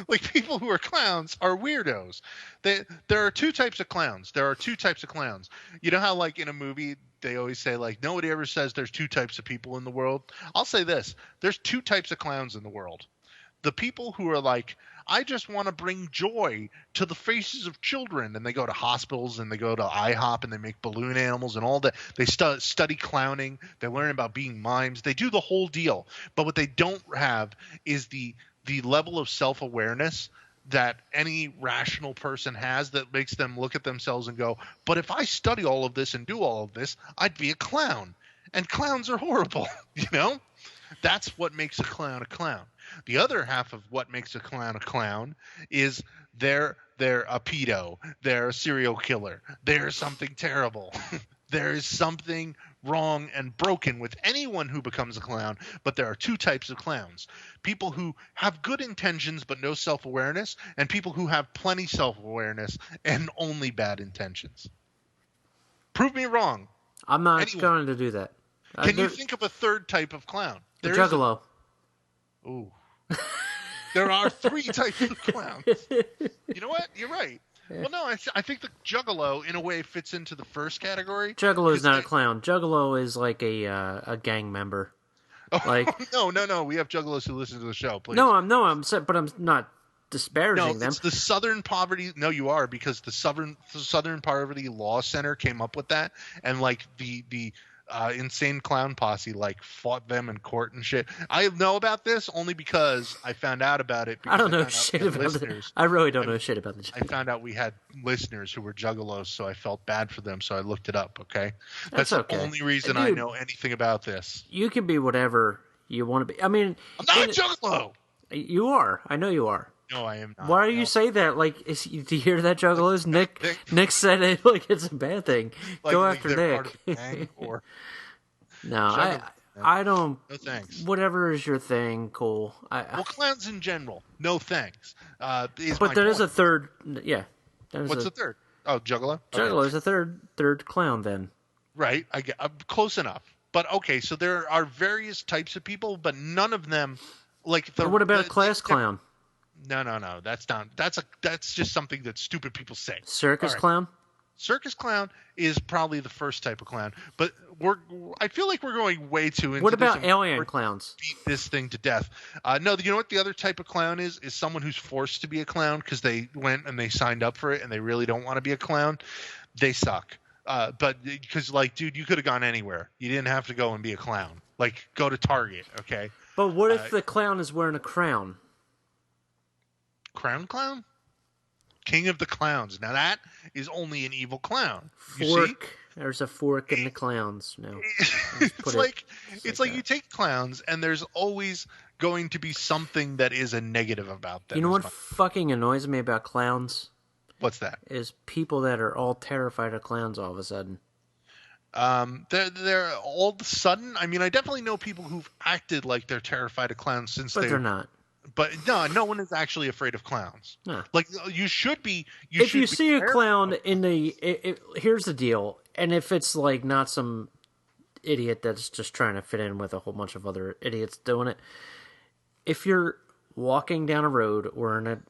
Like, people who are clowns are weirdos. There are two types of clowns. You know how, like, in a movie they always say, like, nobody ever says there's two types of people in the world? I'll say this. There's two types of clowns in the world. The people who are like, I just want to bring joy to the faces of children, and they go to hospitals and they go to IHOP and they make balloon animals and all that. They study clowning. They learn about being mimes. They do the whole deal. But what they don't have is the level of self-awareness that any rational person has that makes them look at themselves and go, but if I study all of this and do all of this, I'd be a clown. And clowns are horrible, you know? That's what makes a clown a clown. The other half of what makes a clown is they're a pedo, they're a serial killer, they're something terrible. There is something wrong and broken with anyone who becomes a clown, but there are two types of clowns. People who have good intentions but no self-awareness, and people who have plenty self-awareness and only bad intentions. Prove me wrong. I'm not going to do that. Can you think of a third type of clown? The juggalo. Ooh. There are three types of clowns. You know what? You're right. Well, no, I think the juggalo, in a way, fits into the first category. Juggalo is not a clown. Juggalo is like a gang member. Oh, like no. We have juggalos who listen to the show. Please. But I'm not disparaging them. It's the Southern Poverty. No, you are, because the Southern Poverty Law Center came up with that, and like the Insane Clown Posse like fought them in court and shit. I know about this only because I found out about it. I don't know shit about it. I really don't know shit about the I found out we had listeners who were juggalos, so I felt bad for them, so I looked it up. Okay, that's okay. The only reason I know anything about this. You can be whatever you want to be. I mean, I'm not a juggalo. You are. I know you are. No, I am not. Why do you say that? Like, do you hear that, juggalos? Nick said it like it's a bad thing. Like, go after Nick. Part of the gang or... No, I don't. No thanks. Whatever is your thing, cool. Well, clowns in general, no thanks. But there is a third. Yeah. What's the third? Oh, juggalo. Juggalo is a third clown then. Right. I'm close enough. But okay, so there are various types of people, but none of them like the. But what about a class clown? No. That's not. That's just something that stupid people say. Circus clown. Circus clown is probably the first type of clown, but I feel like we're going way too into. What about alien clowns? Beat this thing to death. No, you know what the other type of clown is someone who's forced to be a clown because they went and they signed up for it and they really don't want to be a clown. They suck. But because like, dude, you could have gone anywhere. You didn't have to go and be a clown. Like, go to Target, okay? But what if the clown is wearing a crown? Crown clown? King of the clowns. Now that is only an evil clown. You see? There's a fork in the clowns. No, it's like you take clowns, and there's always going to be something that is a negative about them. You know what fucking annoys me about clowns? What's that? Is people that are all terrified of clowns all of a sudden. They're all of a sudden. I mean, I definitely know people who've acted like they're terrified of clowns but they're not. But no one is actually afraid of clowns. No. Like, you should be. If you see a clown in the, here's the deal, and if it's like not some idiot that's just trying to fit in with a whole bunch of other idiots doing it. If you're walking down a road or in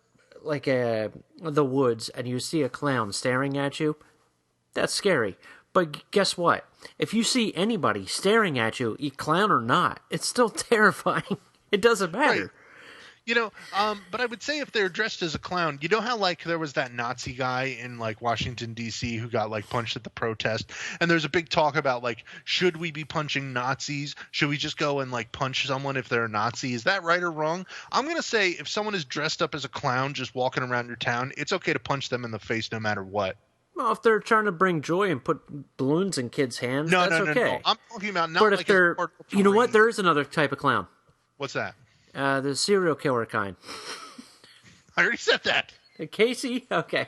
the woods and you see a clown staring at you, that's scary. But guess what? If you see anybody staring at you, clown or not, it's still terrifying. It doesn't matter. Right. You know, but I would say if they're dressed as a clown, you know how like there was that Nazi guy in like Washington D.C. who got like punched at the protest, and there's a big talk about like, should we be punching Nazis? Should we just go and like punch someone if they're a Nazi? Is that right or wrong? I'm gonna say if someone is dressed up as a clown just walking around your town, it's okay to punch them in the face no matter what. Well, if they're trying to bring joy and put balloons in kids' hands, that's okay. No. I'm talking about not but like if they're, you know what? There is another type of clown. What's that? The serial killer kind. I already said that. Casey? Okay.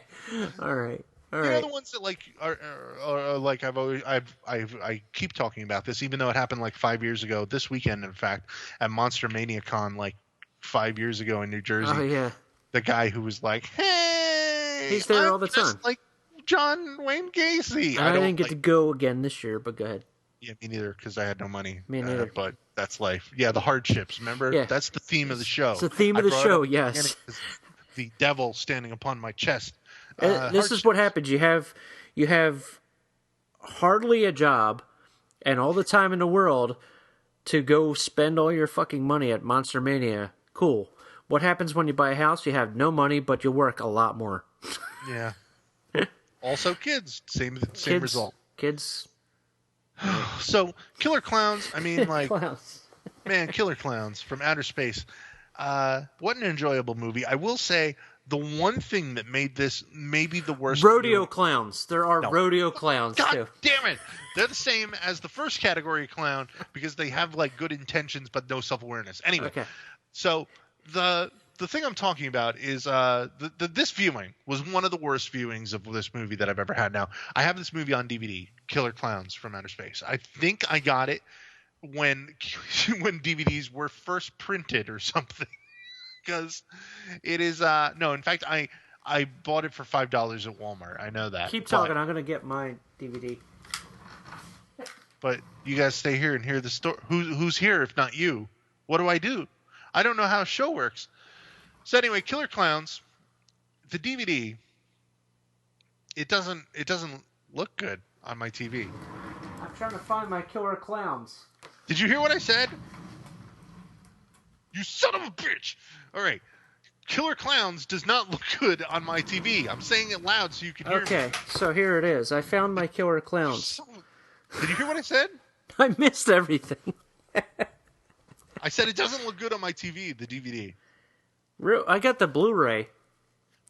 All right. You know the ones that like are like I keep talking about this, even though it happened like 5 years ago. This weekend, in fact, at Monster Mania Con, like 5 years ago in New Jersey. Oh yeah. The guy who was like, "Hey, he's there all the time." Like John Wayne Gacy. I didn't get to go again this year, but go ahead. Yeah, me neither, because I had no money. Me neither. But that's life. Yeah, the hardships. Remember? Yeah. That's the theme of the show. It's the theme of the show, yes. The devil standing upon my chest. This is what happens. You have hardly a job and all the time in the world to go spend all your fucking money at Monster Mania. Cool. What happens when you buy a house? You have no money, but you work a lot more. Yeah. Also kids. Same result. Kids. So, killer clowns, I mean, like, clowns. Man, killer clowns from outer space. What an enjoyable movie. I will say the one thing that made this maybe the worst Rodeo clowns. There are No. rodeo clowns God too. damn it! They're the same as the first category clown because they have like good intentions but no self-awareness. Anyway, Okay. so the thing I'm talking about is this viewing was one of the worst viewings of this movie that I've ever had. Now, I have this movie on DVD, Killer Klowns from Outer Space. I think I got it when DVDs were first printed or something. Because it is no, in fact I bought it for $5 at Walmart. I know that. Keep talking. I'm gonna get my DVD. But you guys stay here and hear the story. Who's here if not you? What do? I don't know how a show works. So anyway, Killer Klowns, the DVD. It doesn't look good on my TV. I'm trying to find my Killer Clowns. Did you hear what I said? You son of a bitch! All right. Killer Klowns does not look good on my TV. I'm saying it loud so you can hear me. Okay, so here it is. I found my Killer Clowns. Did you hear what I said? I missed everything. I said it doesn't look good on my TV, the DVD. I got the Blu-ray.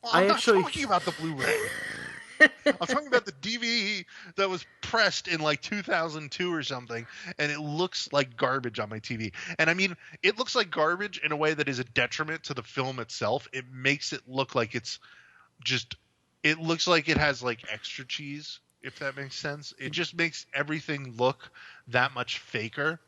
Well, I'm not actually- talking about the Blu-ray. I'm talking about the DVD that was pressed in like 2002 or something, and it looks like garbage on my TV. And I mean, it looks like garbage in a way that is a detriment to the film itself. It makes it look like it looks like it has like extra cheese, if that makes sense. It just makes everything look that much faker.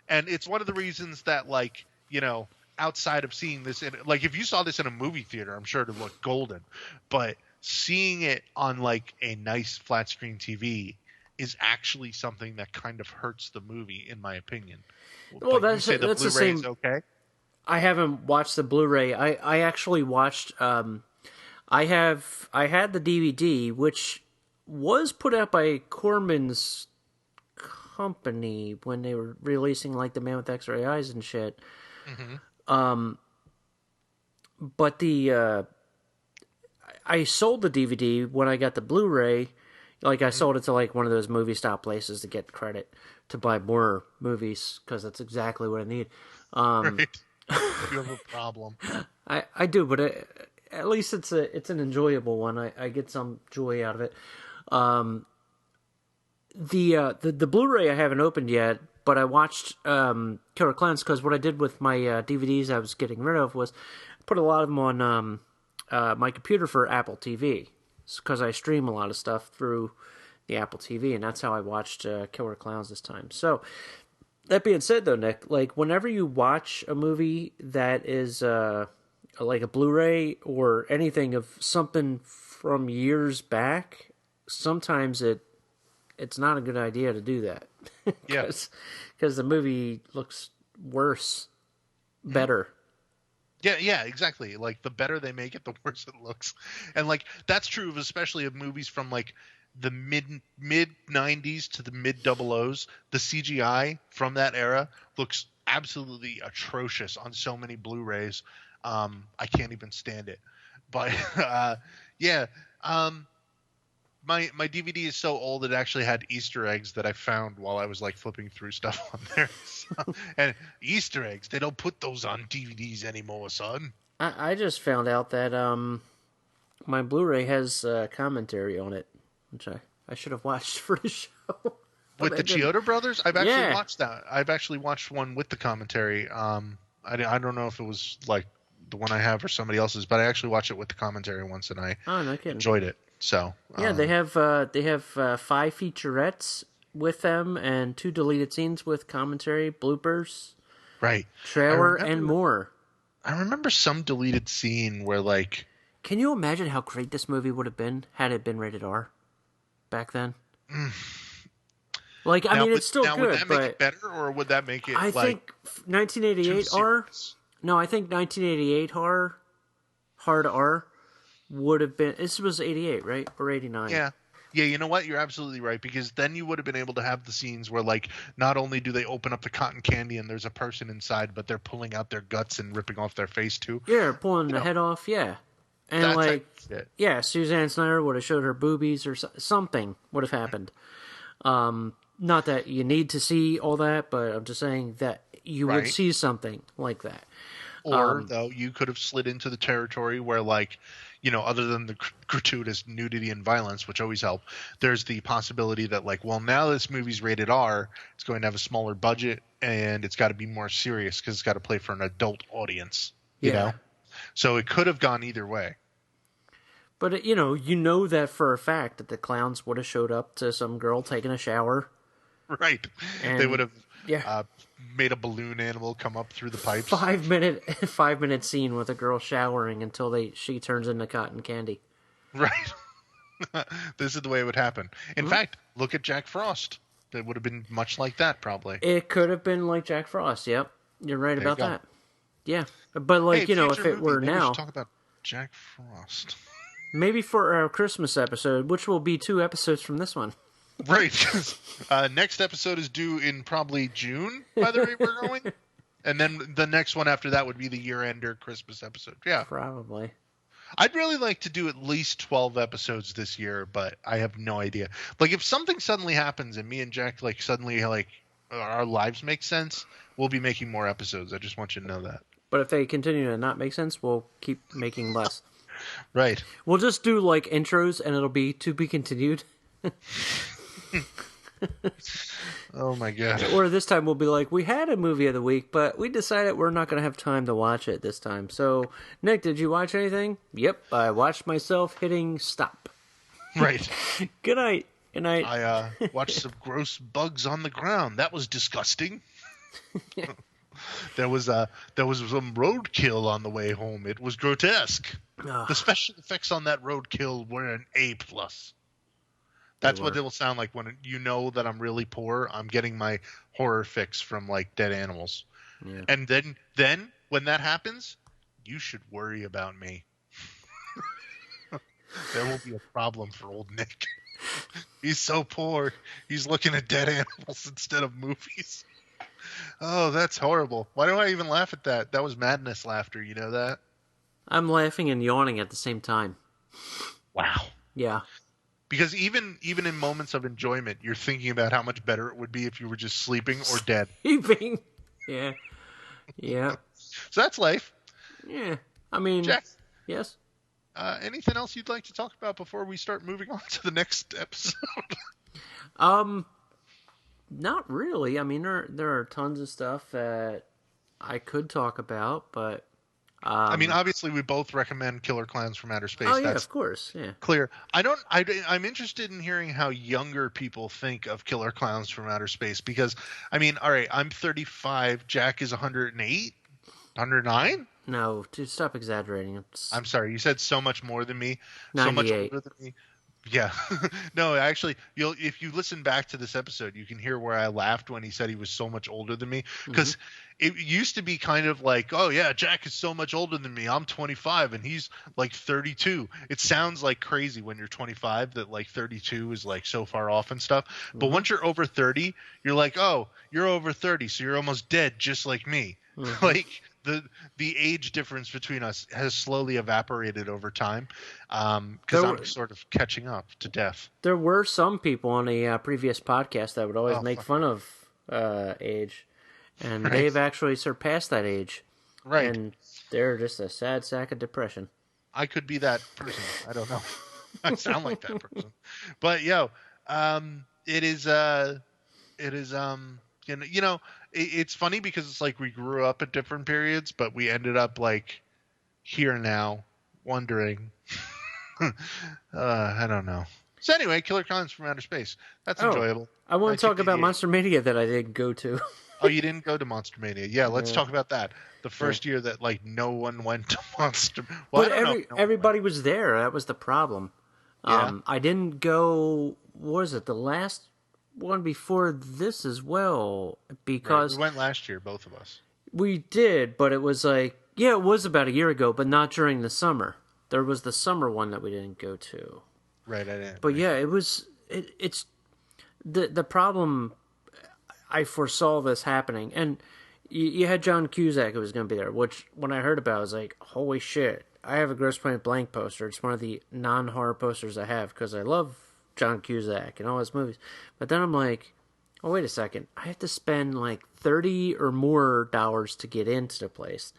And it's one of the reasons that, like, you know, outside of seeing this like if you saw this in a movie theater, I'm sure it'd look golden. But seeing it on like a nice flat screen TV is actually something that kind of hurts the movie, in my opinion. Well, But that's you say the the Blu-ray same. is okay. I haven't watched the Blu-ray. I actually watched. I had the DVD, which was put out by Corman's company when they were releasing like The Man with X-Ray Eyes and shit. Mm-hmm. But I sold the DVD when I got the Blu-ray. Like, I sold it to, like, one of those movie stop places to get credit to buy more movies, because that's exactly what I need. Right. You have a problem. I do, but at least it's an enjoyable one. I get some joy out of it. The Blu-ray I haven't opened yet, but I watched Killer Klowns, because what I did with my DVDs I was getting rid of was put a lot of them on my computer for Apple TV, because I stream a lot of stuff through the Apple TV, and that's how I watched Killer Klowns this time. So, that being said, though, Nick, like, whenever you watch a movie that is like a Blu-ray or anything of something from years back, sometimes it's not a good idea to do that. Yeah. Because the movie looks worse, better. Yeah, exactly. Like, the better they make it, the worse it looks. And, like, that's true of especially of movies from, like, the mid 90s to the mid 00s. The CGI from that era looks absolutely atrocious on so many Blu-rays. I can't even stand it. But, yeah. My DVD is so old it actually had Easter eggs that I found while I was like flipping through stuff on there. So, and Easter eggs, they don't put those on DVDs anymore, son. I just found out that my Blu-ray has commentary on it, which I should have watched for the show. With the Chiodo brothers? I've actually Yeah. watched that. I've actually watched one with the commentary. I don't know if it was like the one I have or somebody else's, but I actually watched it with the commentary once and I No kidding. enjoyed it. So Yeah, they have 5 featurettes with them and 2 deleted scenes with commentary, bloopers, right. trailer, I remember- and more. I remember some deleted scene where like Can you imagine how great this movie would have been had it been rated R back then? Like, I mean, it's still now, good, would that but make it better, or would that make it I like think 1988 too R. serious? No, I think 1988 hard R would have been. This was 88, right, or 89? Yeah. You know what? You're absolutely right, because then you would have been able to have the scenes where, like, not only do they open up the cotton candy and there's a person inside, but they're pulling out their guts and ripping off their face too. Yeah, pulling the head off. Yeah, and That's like, it. yeah, Suzanne Snyder would have showed her boobies or something would have happened. Not that you need to see all that, but I'm just saying that you would Right. see something like that. Or, though, you could have slid into the territory where, like, other than the gratuitous nudity and violence, which always help, there's the possibility that, like, well, now this movie's rated R, it's going to have a smaller budget, and it's got to be more serious because it's got to play for an adult audience, you know? So it could have gone either way. But, you know that for a fact that the clowns would have showed up to some girl taking a shower. Right. And, they would have made a balloon animal come up through the pipes. 5-minute scene with a girl showering until she turns into cotton candy. Right. This is the way it would happen. In fact, look at Jack Frost. It would have been much like that, probably. It could have been like Jack Frost. Yep, you're right about that. Yeah, but like if it were now, we should talk about Jack Frost. Maybe for our Christmas episode, which will be 2 episodes from this one. Right. Next episode is due in probably June, by the rate we're going. And then the next one after that would be the year-ender Christmas episode. Yeah. Probably. I'd really like to do at least 12 episodes this year, but I have no idea. Like, if something suddenly happens and me and Jack, like, suddenly, like, our lives make sense, we'll be making more episodes. I just want you to know that. But if they continue to not make sense, we'll keep making less. Right. We'll just do, like, intros, and it'll be to be continued. Oh my god. Or this time we'll be like, we had a movie of the week, but we decided we're not going to have time to watch it this time. So, Nick, did you watch anything? Yep, I watched myself hitting stop. Right. Good night. Good night. I watched some gross bugs on the ground. That was disgusting. There was some roadkill on the way home. It was grotesque. The special effects on that roadkill were an A+. That's what it will sound like when you know that I'm really poor. I'm getting my horror fix from, like, dead animals. Yeah. And then when that happens, you should worry about me. There will be a problem for old Nick. He's so poor. He's looking at dead animals instead of movies. Oh, that's horrible. Why do I even laugh at that? That was madness laughter. You know that? I'm laughing and yawning at the same time. Wow. Yeah. Because even in moments of enjoyment, you're thinking about how much better it would be if you were just sleeping or dead. Sleeping. Yeah. Yeah. So that's life. Yeah. I mean, Jack, yes. Anything else you'd like to talk about before we start moving on to the next episode? Not really. I mean, there are tons of stuff that I could talk about, but I mean, obviously, we both recommend Killer Klowns from Outer Space. Oh, yeah, of course, yeah. Clear. I'm interested in hearing how younger people think of Killer Klowns from Outer Space because, I mean, all right, I'm 35. Jack is 108? 109? No, dude, stop exaggerating. I'm sorry. You said so much more than me. 98. So much older than me. Yeah. No, actually, if you listen back to this episode, you can hear where I laughed when he said he was so much older than me. Because it used to be kind of like, oh, yeah, Jack is so much older than me. I'm 25 and he's like 32. It sounds like crazy when you're 25 that like 32 is like so far off and stuff. But once you're over 30, you're like, oh, you're over 30. So you're almost dead just like me. Like the age difference between us has slowly evaporated over time because I'm sort of catching up to death. There were some people on a previous podcast that would always make fun of age, and they've actually surpassed that age. Right. And they're just a sad sack of depression. I could be that person. I don't know. I sound like that person. But, it's funny because it's like we grew up at different periods, but we ended up like here now wondering. I don't know. So anyway, Killer Klowns from Outer Space. That's enjoyable. I want to talk about Monster Mania that I didn't go to. Oh, you didn't go to Monster Mania? Yeah, let's talk about that. The first year that like no one went to Monster. Well, but everybody was there. That was the problem. I didn't go. What was it? The last one before this as well, because we went last year, both of us. We did, but it was like it was about a year ago, but not during the summer. There was the summer one that we didn't go to. Right, I didn't. But yeah, it was. It's the problem. I foresaw this happening, and you had John Cusack who was going to be there. Which, when I heard about, I was like, "Holy shit!" I have a Gross Point Blank poster. It's one of the non-horror posters I have because I love John Cusack and all his movies. But then I'm like, oh, wait a second. I have to spend like $30 or more to get into the place.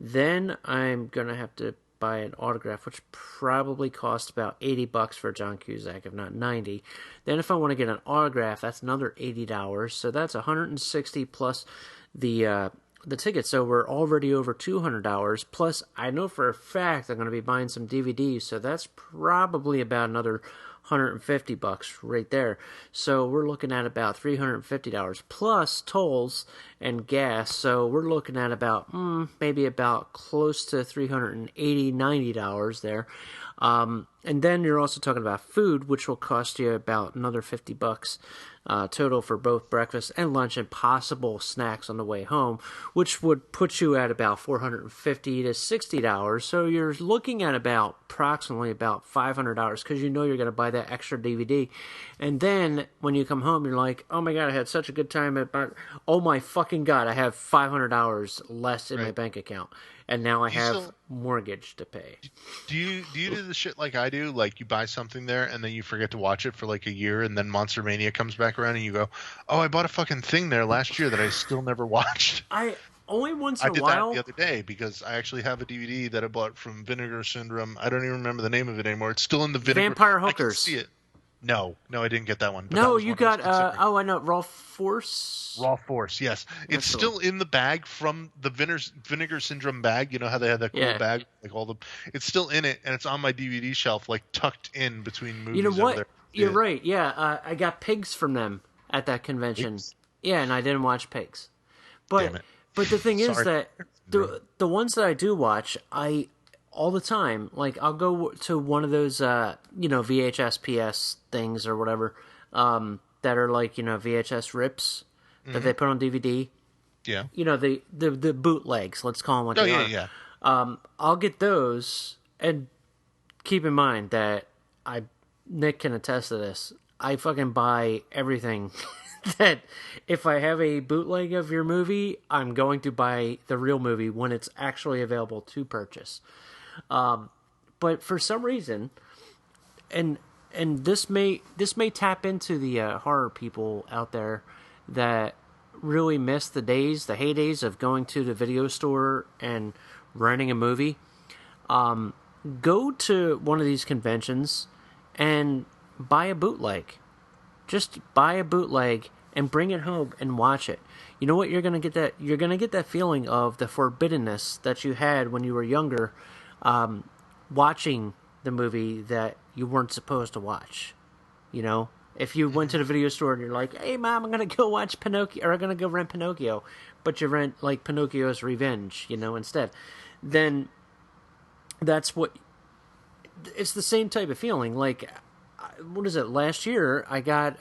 Then I'm gonna have to buy an autograph, which probably costs about $80 for John Cusack, if not 90. Then if I want to get an autograph, that's another $80. So that's 160 plus the ticket. So we're already over $200. Plus, I know for a fact I'm going to be buying some DVDs, so that's probably about another $150 right there. So we're looking at about $350 plus tolls and gas. So we're looking at about maybe about close to $380-$90 there. And then you're also talking about food, which will cost you about another $50 total for both breakfast and lunch and possible snacks on the way home, which would put you at about $450 to $60. So you're looking at approximately about $500 because you know you're going to buy that extra DVD. And then when you come home, you're like, oh my God, I had such a good time. Oh my fucking God, I have $500 less in my bank account. And now I have mortgage to pay. Do you do the shit like I do? Like you buy something there and then you forget to watch it for like a year, and then Monster Mania comes back around and you go, "Oh, I bought a fucking thing there last year that I still never watched." Only once in a while. I did that the other day because I actually have a DVD that I bought from Vinegar Syndrome. I don't even remember the name of it anymore. It's still in the Vinegar. Vampire Hookers. I can see it. No, I didn't get that one. No, you got, I know, Raw Force? Raw Force, yes. It's still in the bag from the Vinegar Syndrome bag. You know how they had that cool bag? It's still in it, and it's on my DVD shelf, like tucked in between movies. You know what? Over there. You're right, yeah. I got Pigs from them at that convention. Pigs? Yeah, and I didn't watch Pigs. But the thing is that the ones that I do watch, all the time, like I'll go to one of those VHS PS things or whatever that are like VHS rips that they put on DVD. Yeah. The bootlegs, let's call them what they are. Yeah. I'll get those, and keep in mind that Nick can attest to this. I fucking buy everything that if I have a bootleg of your movie, I'm going to buy the real movie when it's actually available to purchase. But for some reason, and this may tap into the horror people out there that really miss the heydays of going to the video store and renting a movie. Go to one of these conventions and buy a bootleg. Just buy a bootleg and bring it home and watch it. You know what? You're gonna get that feeling of the forbiddenness that you had when you were younger. Watching the movie that you weren't supposed to watch. If you went to the video store and you're like, hey mom, I'm going to go watch Pinocchio, or I'm going to go rent Pinocchio, but you rent like Pinocchio's Revenge, instead, then it's the same type of feeling. Like, what is it? Last year I got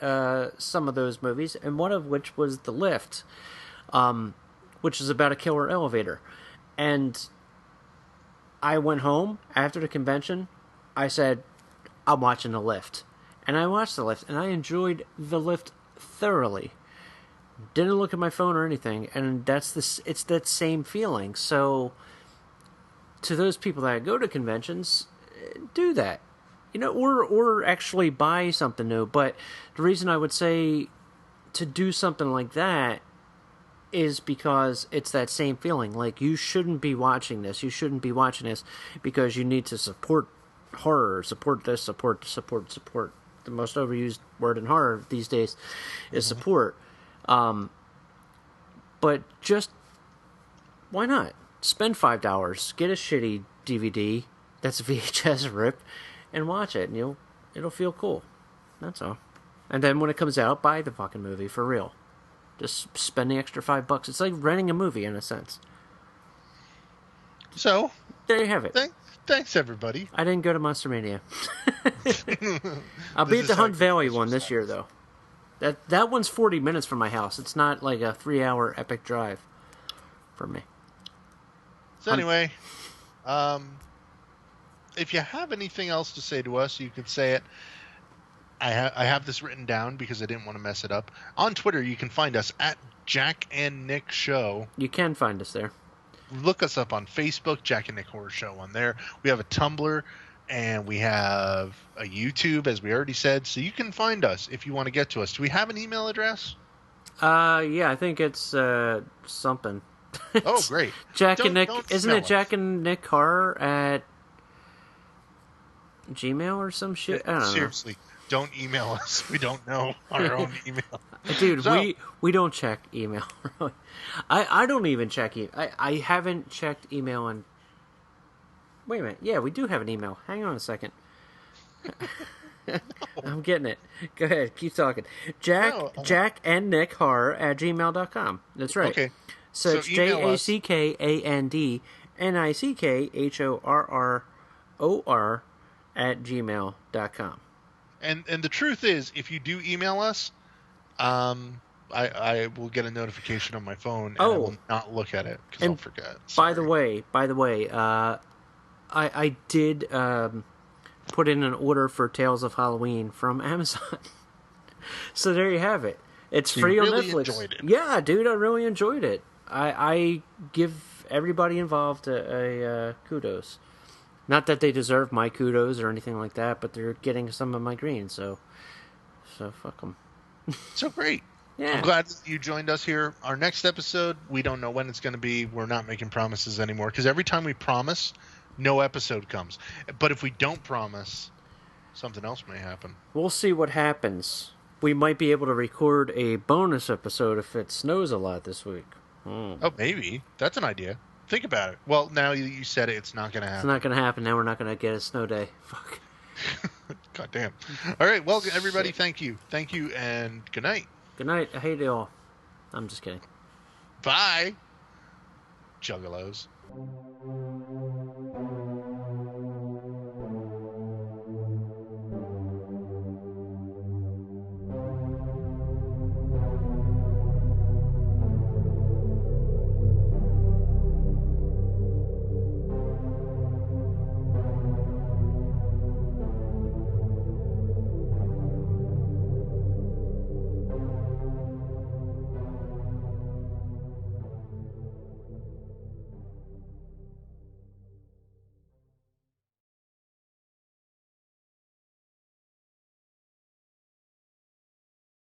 some of those movies, and one of which was The Lift, which is about a killer elevator. And I went home after the convention. I said, I'm watching The Lift. And I watched The Lift, and I enjoyed The Lift thoroughly. Didn't look at my phone or anything, and it's that same feeling. So, to those people that go to conventions, do that. Or actually buy something new. But the reason I would say to do something like that is because it's that same feeling. Like, you shouldn't be watching this. You shouldn't be watching this because you need to support horror. Support this, support. The most overused word in horror these days is support. But just, why not? Spend $5. Get a shitty DVD that's a VHS rip and watch it. And it'll feel cool. That's all. And then when it comes out, buy the fucking movie for real. Just spend the extra $5. It's like renting a movie in a sense. So there you have it. Thanks everybody. I didn't go to Monster Mania. I'll be at the Hunt Valley one this year though. That one's 40 minutes from my house. It's not like a 3-hour epic drive for me. So anyway, if you have anything else to say to us, you can say it. I have this written down because I didn't want to mess it up. On Twitter, you can find us at Jack and Nick Show. You can find us there. Look us up on Facebook, Jack and Nick Horror Show on there. We have a Tumblr, and we have a YouTube, as we already said. So you can find us if you want to get to us. Do we have an email address? Yeah, I think it's something. Oh, great. Jack and Nick. Don't Isn't smell it Jack and Nick Horror at Gmail or some shit? I don't know. Seriously, don't email us. We don't know our own email. Dude, So- we don't check email. Really. I don't even check email. I haven't checked email in... Wait a minute. Yeah, we do have an email. Hang on a second. I'm getting it. Go ahead. Keep talking. Jack and Nick Horror at gmail.com. That's right. Okay. So it's email us. JackandNichhorror at gmail.com. And the truth is, if you do email us, I will get a notification on my phone, and I will not look at it because I'll forget. By the way, I did put in an order for Tales of Halloween from Amazon. So there you have it. It's free on really Netflix. enjoyed it. Yeah, dude, I really enjoyed it. I give everybody involved a kudos. Not that they deserve my kudos or anything like that, but they're getting some of my green, so fuck them. So great. Yeah. I'm glad that you joined us here. Our next episode, we don't know when it's going to be. We're not making promises anymore because every time we promise, no episode comes. But if we don't promise, something else may happen. We'll see what happens. We might be able to record a bonus episode if it snows a lot this week. Oh, maybe. That's an idea. Think about it. Well, now you said it, it's not going to It's happen. not going to happen. Now we're not going to get a snow day. Fuck. God damn. All right. Well, everybody, thank you. Thank you, and good night. Good night. I hate it all. I'm just kidding. Bye. Juggalos.